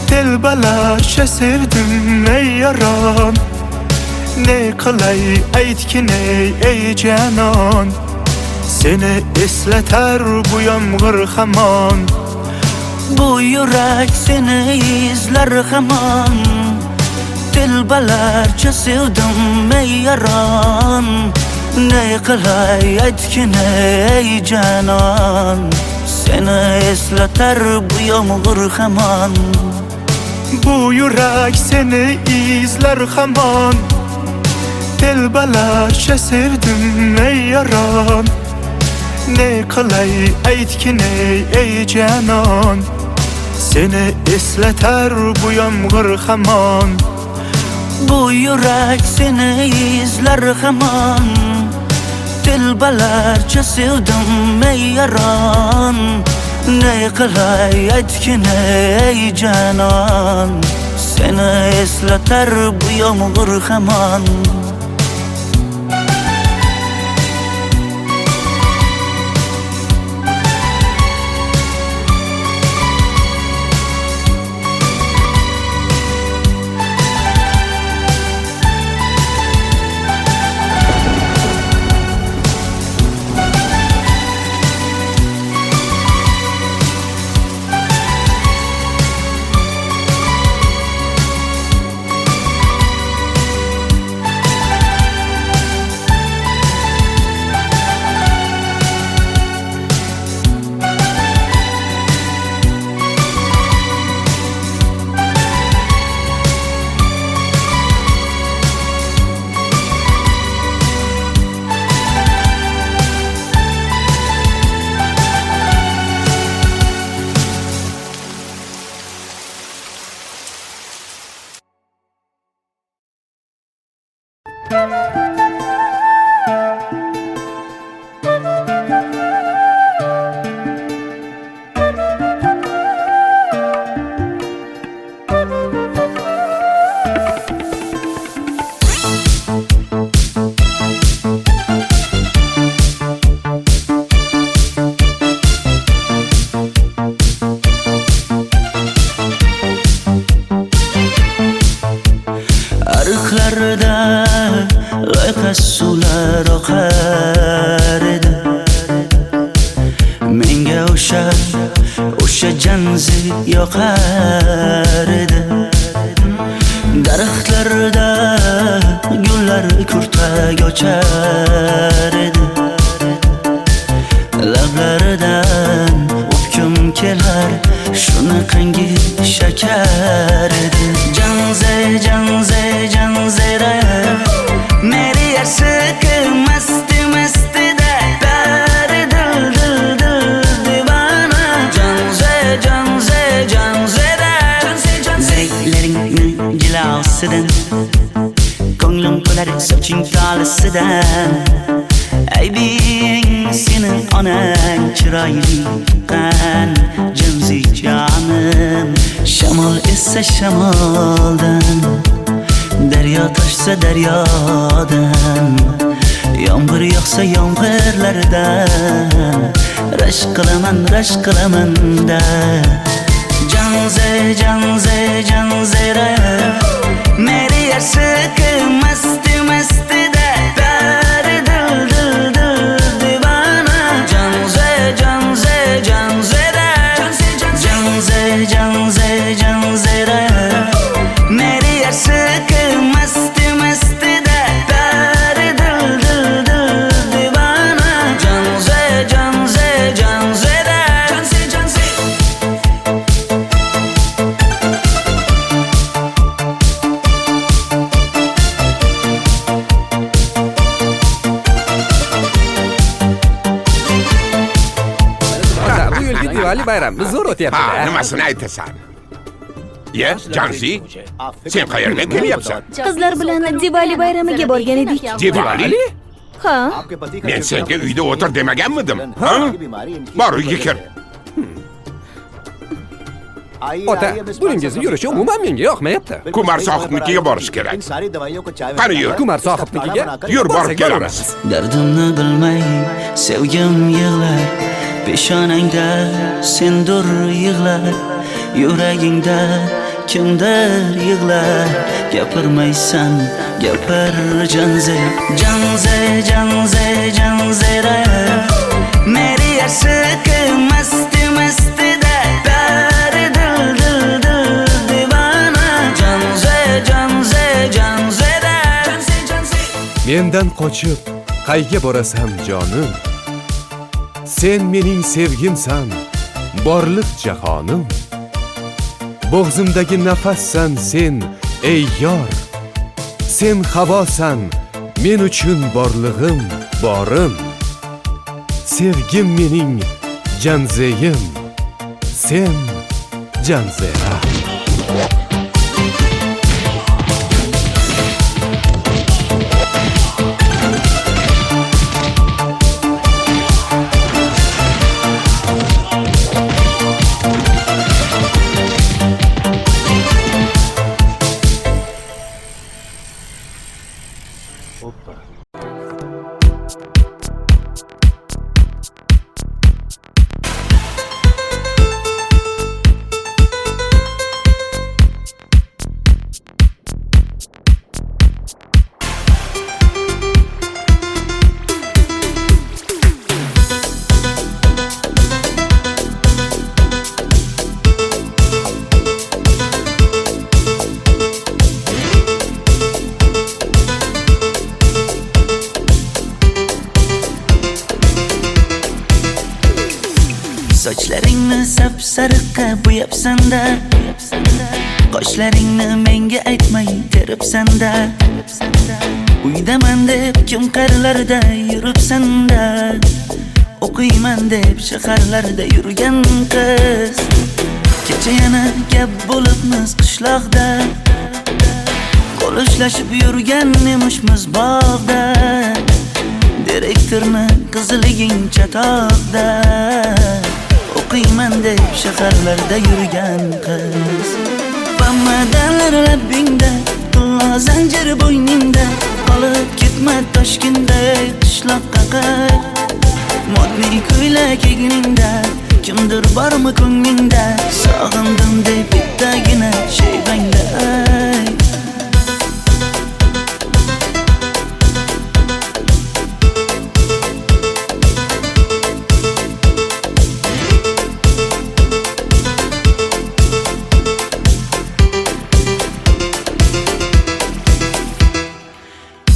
Speaker 1: telbalarcha sevdim ey yaron. Ne qilay aytgin ey janon, seni eslatar bu yomg'ir hamon.
Speaker 9: Bu yurak seni izlar hamon, telbalarcha sevdim ey yaron. Ne qilay aytgin ey janon, seni eslatar bu yomg'ir hamon.
Speaker 1: Bu yurak seni izlar hamon, telbalarcha sevdim ey yaron. Ne qilay aytgin ey janon, seni eslatar bu yomg'ir hamon.
Speaker 9: Bu yurak seni izlar hamon, telbalarcha sevdim ey yaron. Ne qilay aytgin ey janon, seni eslatar bu yomg'ir hamon. suvlar oqar edi menga o'sha janzi yoqar edi daraxtlarda gullar kurtak ochar edi lablaridan o'pkim kelar shunaqangi shakar edi janze janze janzera meri aşıkı masti masti de dari dil dil dil divana janze janze janzera zeylerin cilasıdan ko'nglim qo'lar soching tolisidan aybing sening onang chiroyli qan janzi jonim shamol essa shamoldan daryo toshsa daryodan yomg'ir yog'sa yomg'irlardan rashk qilaman da janze janze janzera meri aşıkı masti masti de dari dil dil dil divana janze janze janzera janze janze janzera meri aşıkı masti masti de dari dil dil dil divana janze janze janzera janze janze
Speaker 4: Diwali bayrami zo'r
Speaker 5: Ha,
Speaker 4: o'tyapti-da.
Speaker 5: nimasini aytasan? Ye, Janzi, sen qayerga kelyapsan?
Speaker 6: Qizlar bilan Diwali bayramiga borgan edik.
Speaker 5: Diwali?
Speaker 6: Ha,
Speaker 5: Men senga uyda o'tir demaganmidim? Ha? Bor uyga kir.
Speaker 4: Ota, buningizni yurishi umuman menga yoqmayapti.
Speaker 5: Kumar sohibnikiga borish kerak. Qani yur.
Speaker 4: Kumar sohibnikiga
Speaker 5: Yur, borib
Speaker 4: borsak
Speaker 5: kelamiz.
Speaker 9: Dardimni bilmay sevgim yig'lar, peshonangda sendur yig'lar, yuragingda kimdir yig'lar. Gapirmaysan, gapir janze, janze, janze, janzera. Meri aşık masti masti da, pari dil dil dil divana. Janze, janze, janzera.
Speaker 10: Mendan qochib qayga borasan jonim? Sen mening sevgimsan, borliq jahonim. Bo'g'zimdagi nafassan sen, ey yor. Sen havosan, men uchun borlig'im, borim. Sevgim mening janzeyim, sen janzera.
Speaker 9: Sochlaringni sapsariqqa bo'yabsan-da, qoshlaringni menga aytmay teribsan-da. Uydaman deb kim qarlarda yuribsan-da, o'qiyman deb shaharlarda yurgan qiz. Kecha yana gap bo'libmiz qishloqda, qo'l ushlashib yurgan emishmiz bog'da. Direktorni qiziliging chatoqda, o'qiyman deb shaharlarda yurgan qiz. Pamadalar labbingda, qillo zanjir bo'yningda, qolib ketma Toshkentda qishloqqa qayt. Modniy ko'ylak egningda, kimdir bormi ko'nglingda, sog'indim deb bittagina shevangda ayt.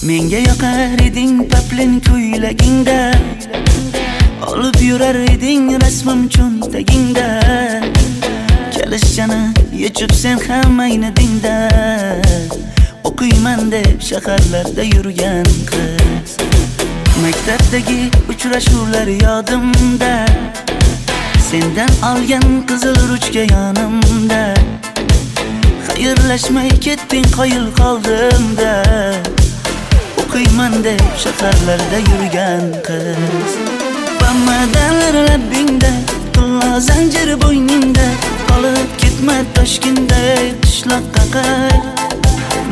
Speaker 9: Menga yoqar eding paplin ko'ylagingda, olib yurar eding rasmim cho'ntagingda. Kalishchani yechib sen ham aynadingda, o'qiyman deb shaharlarda yurgan qiz. Maktabdagi uchrashuvlar yodimda, sendan olgan qizil ruchka yonimda. Xayrlashmay ketding qoyil qoldimda, o'qiyman deb shaharlarda yurgan qiz. Pamadalar labbingda, qillo zanjir bo'yningda, qolib ketma Toshkentda qishloqqa qayt.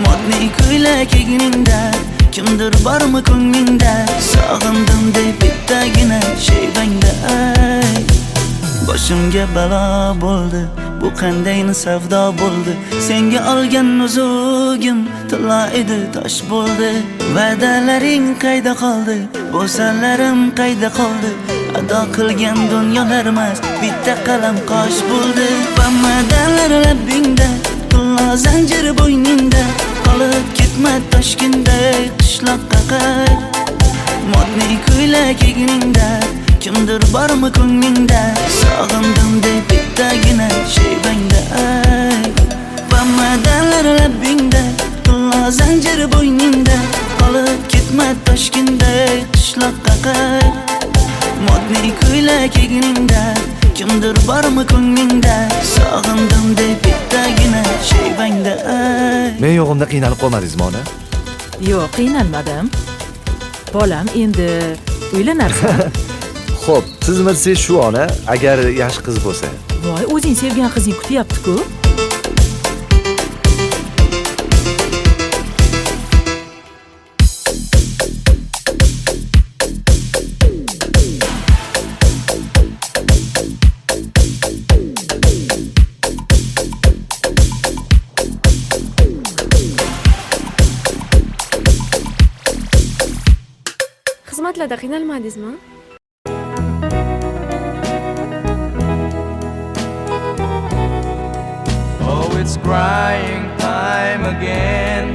Speaker 9: Modniy ko'ylak egningda, kimdir bormi ko'nglingda, sog'indim deb bittagina shevangda ayt. Boshimga balo bo'ldi, bu qandayni savdo bo'ldi. Senga olgan nuzugim tilla edi, tosh bo'ldi. Va'dalaring qayda qoldi, bo'salarim qayda qoldi. Ado qilgan dunyolar emas, bitta qalam qosh bo'ldi. Pamadalar labbingda, qillo zanjir bo'yningda, qolib ketma Toshkentda qishloqqa qayt. Modniy ko'ylak egningda, kimdir bormi ko'nglingda, sog'indim deb bittagina shevangda ayt. Pamadalar labbingda, qillo zanjir bo'yningda, qolib ketma Toshkentda qishloqqa qayt. Modniy ko'ylak egningda, Kimdir bormi ko'nglingda sog'indim deb bittagina shevangda
Speaker 7: Men yo'g'imda qiynalib qolmadingizmi ona?
Speaker 8: Yo'q, qiynalmadim. Bolam, endi uylanarsan.
Speaker 7: Xo'p, siz bilsangiz shu ona, agar yaxshi qiz bo'lsa.
Speaker 8: Voy, o'zing sevgan qizing kutyapti-ku.
Speaker 6: Xizmatlarda qiynalmadingizmi?
Speaker 9: Oh, it's crying time again.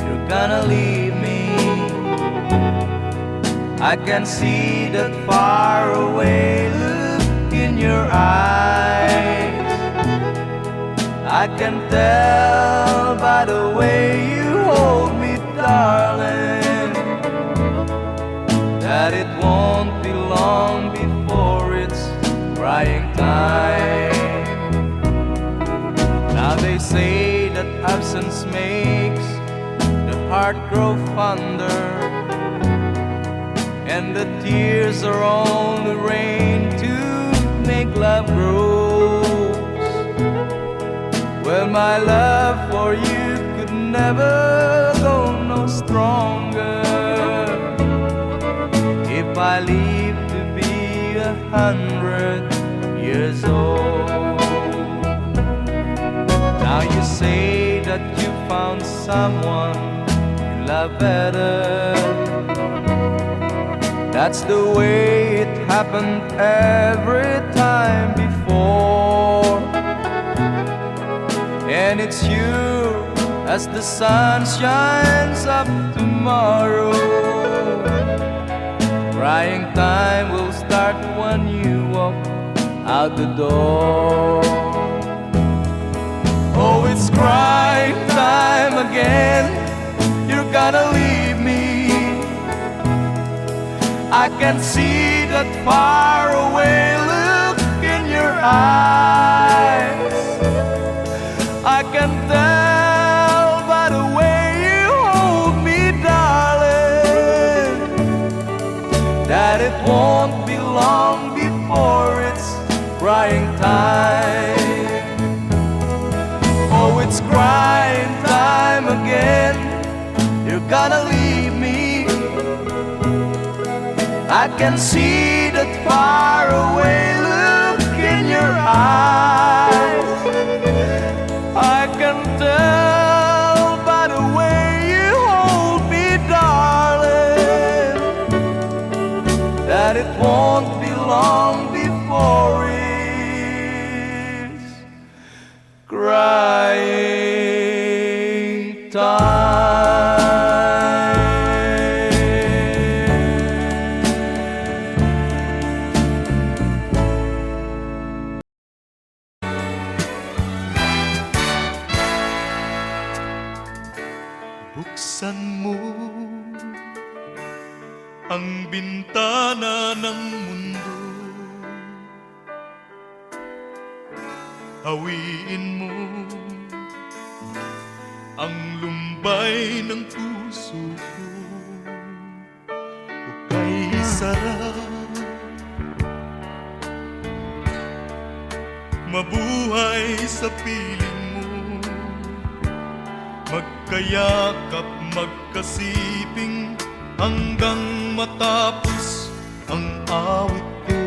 Speaker 9: You're gonna leave me. I can see that far away look in your eyes. I can tell by the way you hold me, darling, that it won't be long before it's crying time. Now they say that absence makes the heart grow fonder, and the tears are only rain to make love grows. Well, my love for you could never go no stronger if I live to be 100 years old. Now you say that you found someone you love better. That's the way it happened every time before. And it's you as the sun shines up tomorrow. Crying time will start when you walk out the door. Oh, it's crying time again. You're gonna leave me. I can see that far away look in your eyes. I can tell by the way you hold me, darling, that it won't be long before it's crying time. Oh, it's crying time again. You're gonna leave me. I can see that far away look in your eyes. I can tell by the way you hold me, darling, that it won't be long before it's crying time.
Speaker 1: Buksan mo ang bintana ng mundo. Hawiin mo ang lumbay ng puso ko. Hukay sarap, mabuhay sa piling mo. Magkayakap, magkasiping hanggang matapos ang awit ko.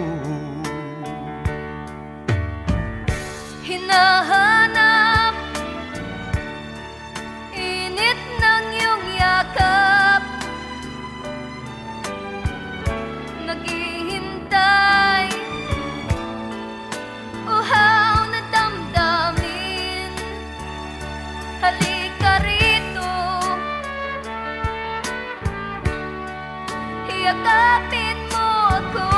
Speaker 3: Hinahanap init ng iyong yakap, naghihintay uhaw na damdamin. Halika rito, yakapin mo ako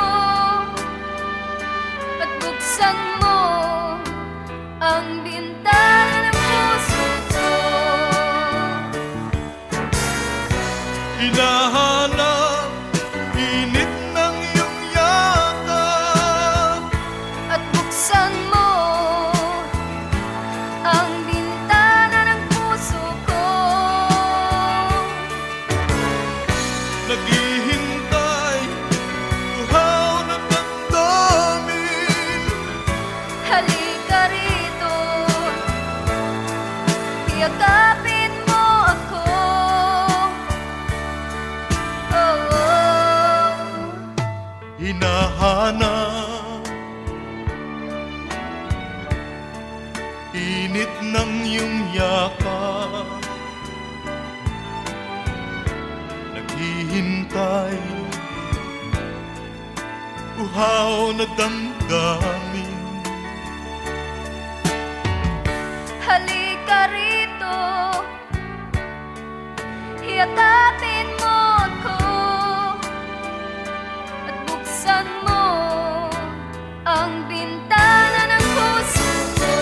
Speaker 3: at buksan mo ang bintana ng puso ko.
Speaker 1: Hinahanap init ng iyong yakap,
Speaker 3: At
Speaker 1: hinahanap. Init ng iyong yakap, naghihintay, uhaw na damdamin.
Speaker 3: Halika rito, yakapin mo ako at buksan mo ang bintana ng puso ko.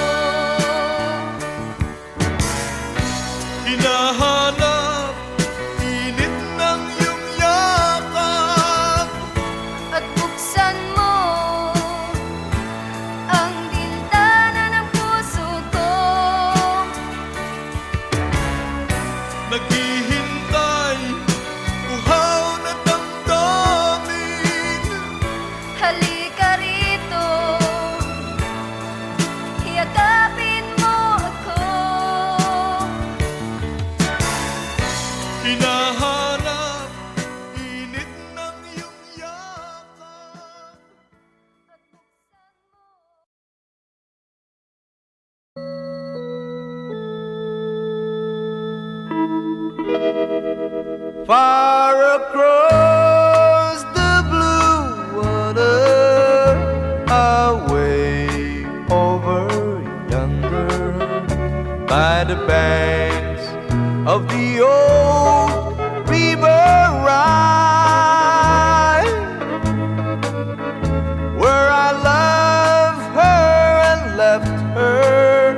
Speaker 1: Hinahanap, init ng iyong yakap,
Speaker 3: At buksan mo ang bintana ng puso ko.
Speaker 1: naghihintay, uhaw na damdamin.
Speaker 3: Halika rito, yakapin mo ako.
Speaker 1: Hinahanap, init ng iyong yakap.
Speaker 9: Far across the blue water, away over yonder, by the banks of the old river Rhine, where I loved her and left her,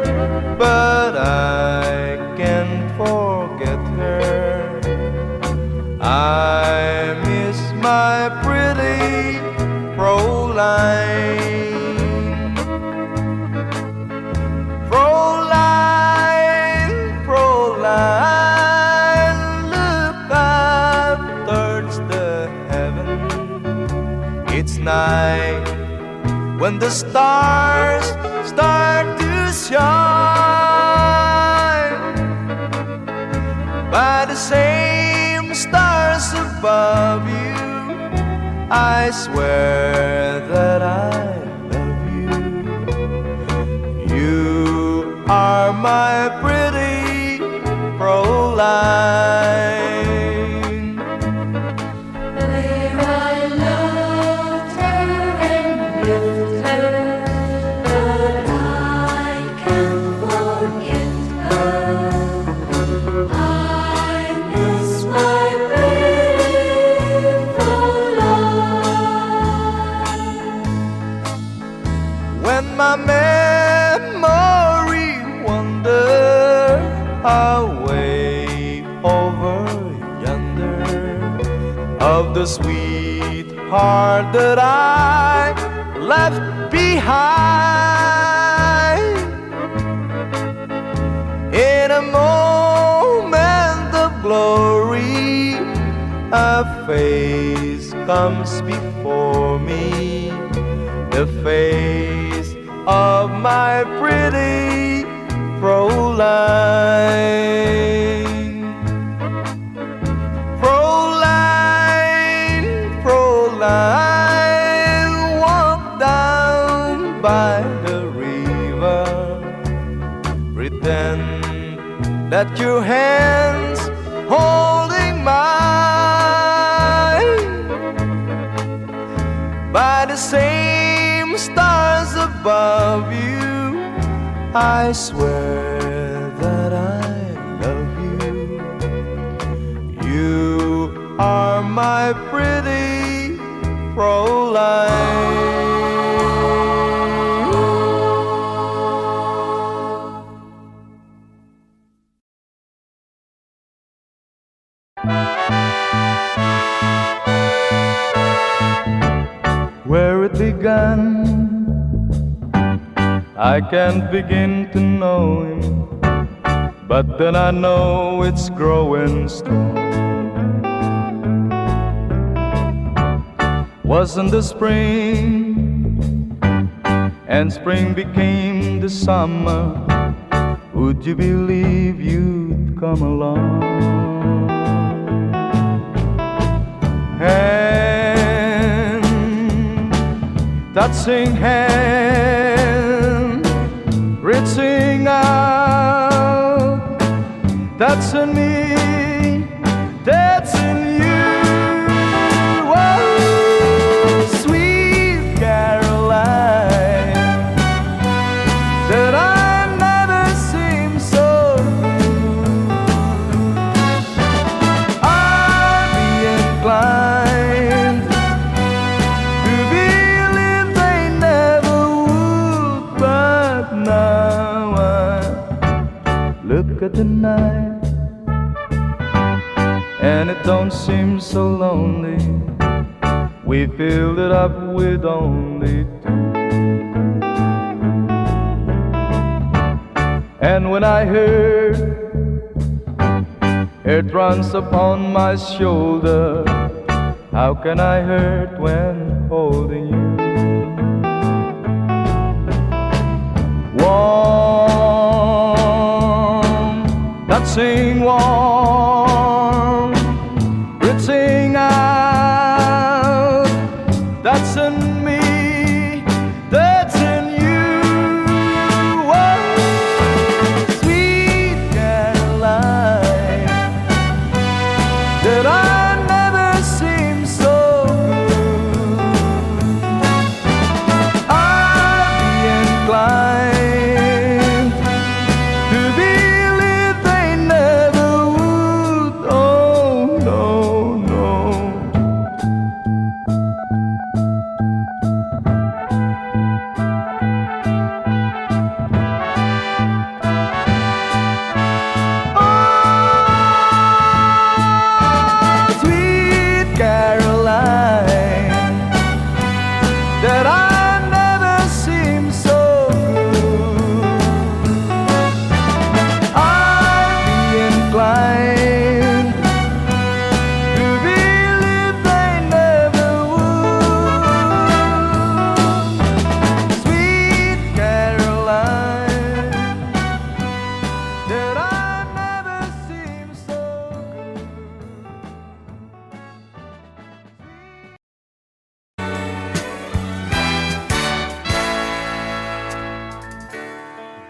Speaker 9: but I can't forget her. I miss my pretty Fräulein. Fräulein, Fräulein, look up towards the heaven. It's night when the stars start to shine. By the same stars above you, I swear that I love you. You are my pretty Fräulein.
Speaker 3: Where I loved her and lived her, but I can't forget her. I miss my beautiful life.
Speaker 9: When my memory wander away over yonder, of the sweetheart that I left behind, in a moment of glory, a face comes before me, the face of my pretty Fräulein. Fräulein, Fräulein, walk down by the river, pretend that your hands holding mine. By the same stars above you, I swear that I love you. You are my pretty Fräulein. Where it began, I can't begin to know him, but then I know it's growing strong. Wasn't the spring, and spring became the summer, would you believe you'd come along? And touching hand, reaching out, touching me, touching you. Oh, sweet Caroline, that I never seem so good. I'd be inclined to believe they never would, but now I look at the night and it don't seem so lonely. We filled it up with only two. And when I heard it runs upon my shoulder, how can I hurt when holding you? Warm, touching warm, reaching out, touching me, touching you. Oh, sweet Caroline, that I never seem so good. I'd be inclined to believe they never would. Oh, no, no. Oh, sweet Caroline, that I never seem so good. I'd be inclined to believe they never would. Sweet Caroline, that I never seem so good.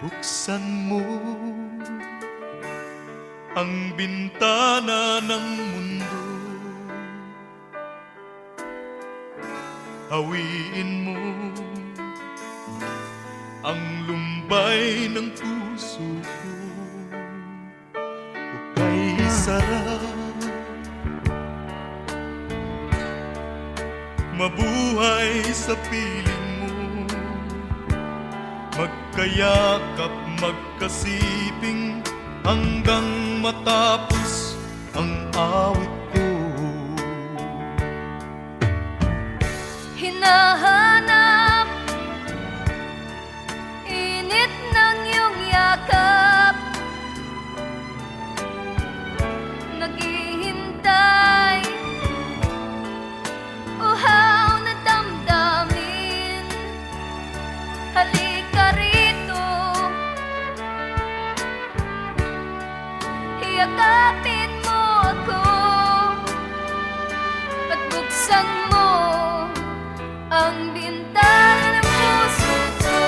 Speaker 1: Buksan mo ang bintana ng mundo. Hawiin mo ang lumbay ng puso ko. Hukay sarap, mabuhay sa piling mo. Magkayakap, magkasiping hanggang matapos ang awit ko.
Speaker 3: Hinahanap init ng iyong yakap, naghihintay uhaw na damdamin. Halika rito, yakapin mo ako at buksan mo ang bintana ng puso ko.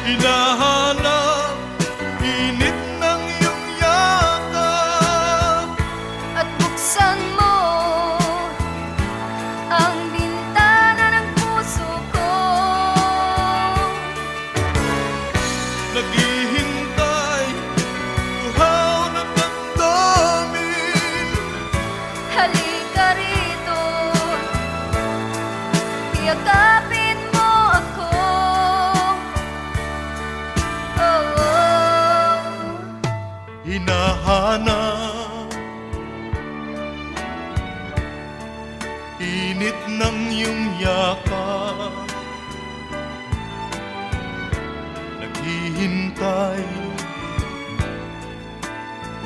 Speaker 1: Hinahanap init ng iyong yakap,
Speaker 3: At buksan mo ang bintana ng puso ko.
Speaker 1: naghihintay, uhaw na damdamin.
Speaker 3: Halika rito, yakapin mo ako. Oh, oh.
Speaker 1: Hinahanap init ng iyong yakap, naghihintay,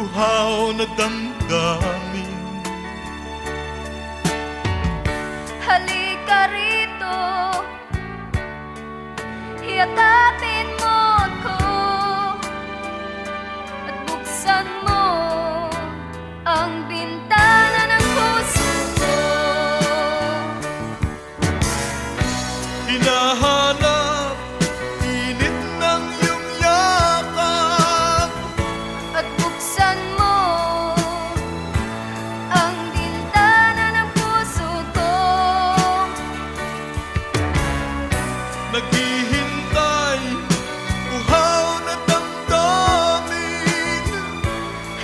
Speaker 1: uhaw na damdamin.
Speaker 3: Halika rito, yakapin mo ako at buksan mo ang bintana ng puso ko.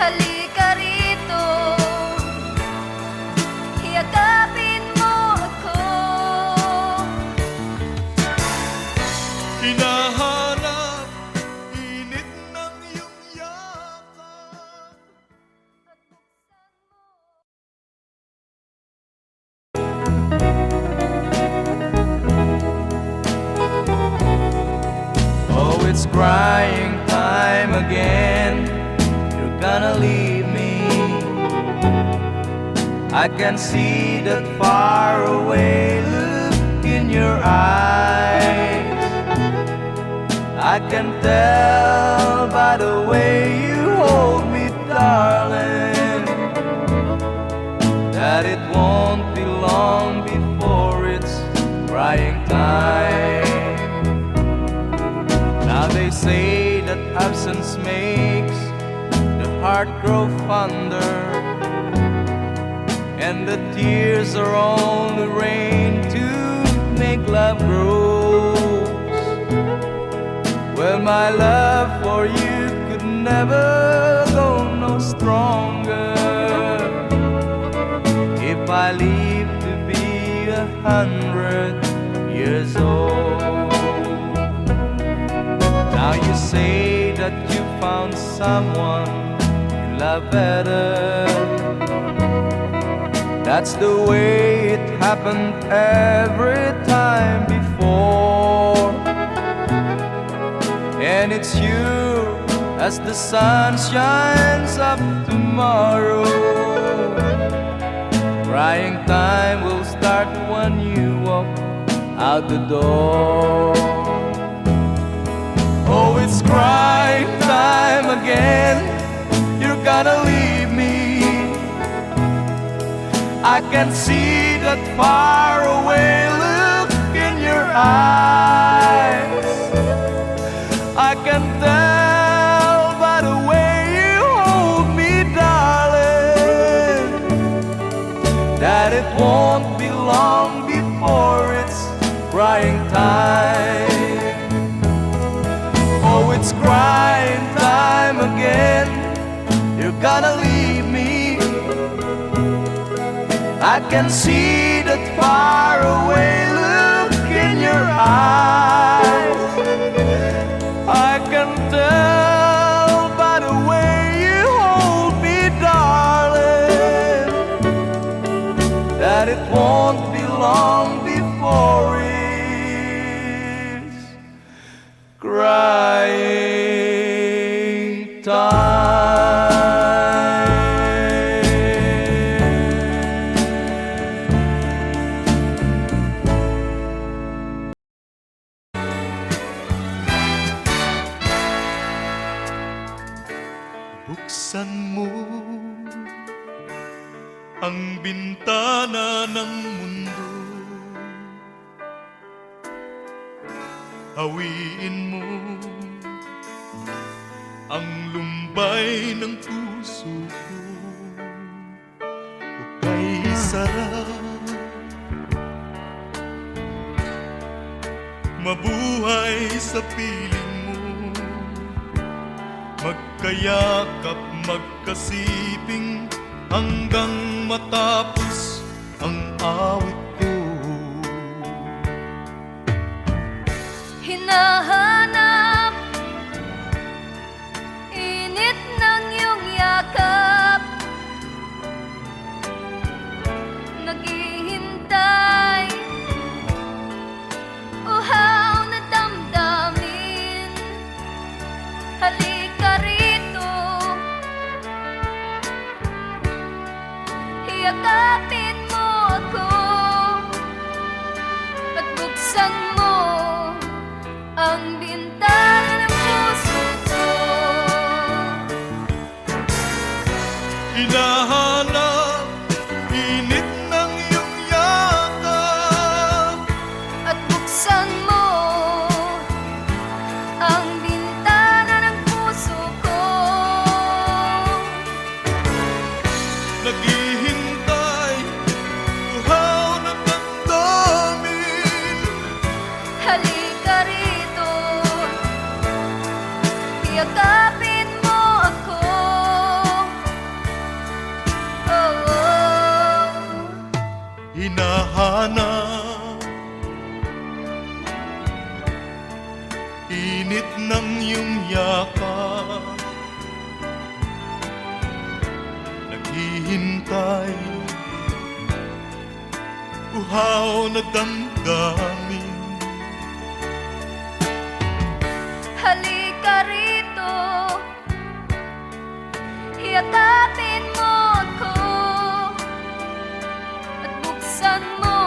Speaker 3: Halika rito, yakapin mo ako.
Speaker 1: Hinahanap init ng iyong yakap.
Speaker 9: Oh, it's crying time again. You're gonna leave me. I can see that far away look in your eyes. I can tell by the way you hold me, darling, that it won't be long before it's crying time. Now they say that absence makes the heart grow fonder, and the tears are only rain to make love grows. Well, my love for you could never go no stronger if I live to be 100 years old. Now you say that you found someone you love better. That's the way it happened every time before. And it's you as the sun shines up tomorrow. Crying time will start when you walk out the door. Oh, it's crying time again. You're gonna leave me. I can see that far away look in your eyes. I can tell by the way you hold me, darling, that it won't be long before it's crying time. Oh, it's crying time again. You're gonna leave me. I can see that far away look in your eyes. I can tell by the way you hold me, darling, that it won't be long before it's crying time.
Speaker 1: Buksan mo ang bintana ng mundo. Hawiin mo ang lumbay ng puso ko. Hukay sarap, mabuhay sa piling mo. Magkayakap, magkasiping hanggang matapos ang awit ko.
Speaker 3: Hinahanap init ng iyong yakap. Naghihintay uhaw na damdamin. Halika rito, yakapin mo ako at buksan mo ang bintana ng puso ko.
Speaker 1: Hinahanap init ng iyong yakap.
Speaker 3: At buksan mo ang bintana ng puso ko.
Speaker 1: Naghihintay, uhaw na damdamin.
Speaker 3: Halika rito, yakapin mo ako
Speaker 1: naghihintay. Uhaw na damdamin.
Speaker 3: Halika rito, yakapin mo ako at buksan mo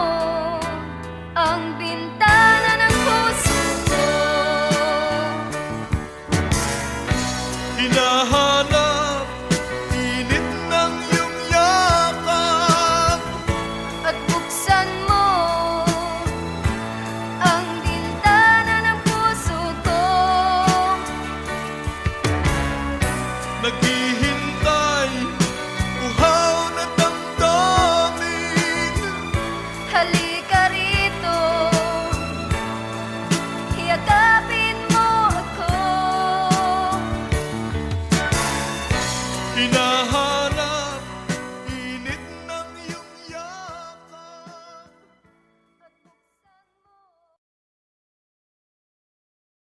Speaker 3: ang bintana ng puso ko.
Speaker 1: Hinahanap init ng iyong yakap.
Speaker 3: At buksan mo ang bintana ng puso ko.
Speaker 1: Naghihintay, uhaw na damdamin.
Speaker 3: Halika rito, yakapin mo ako.
Speaker 1: Hinahanap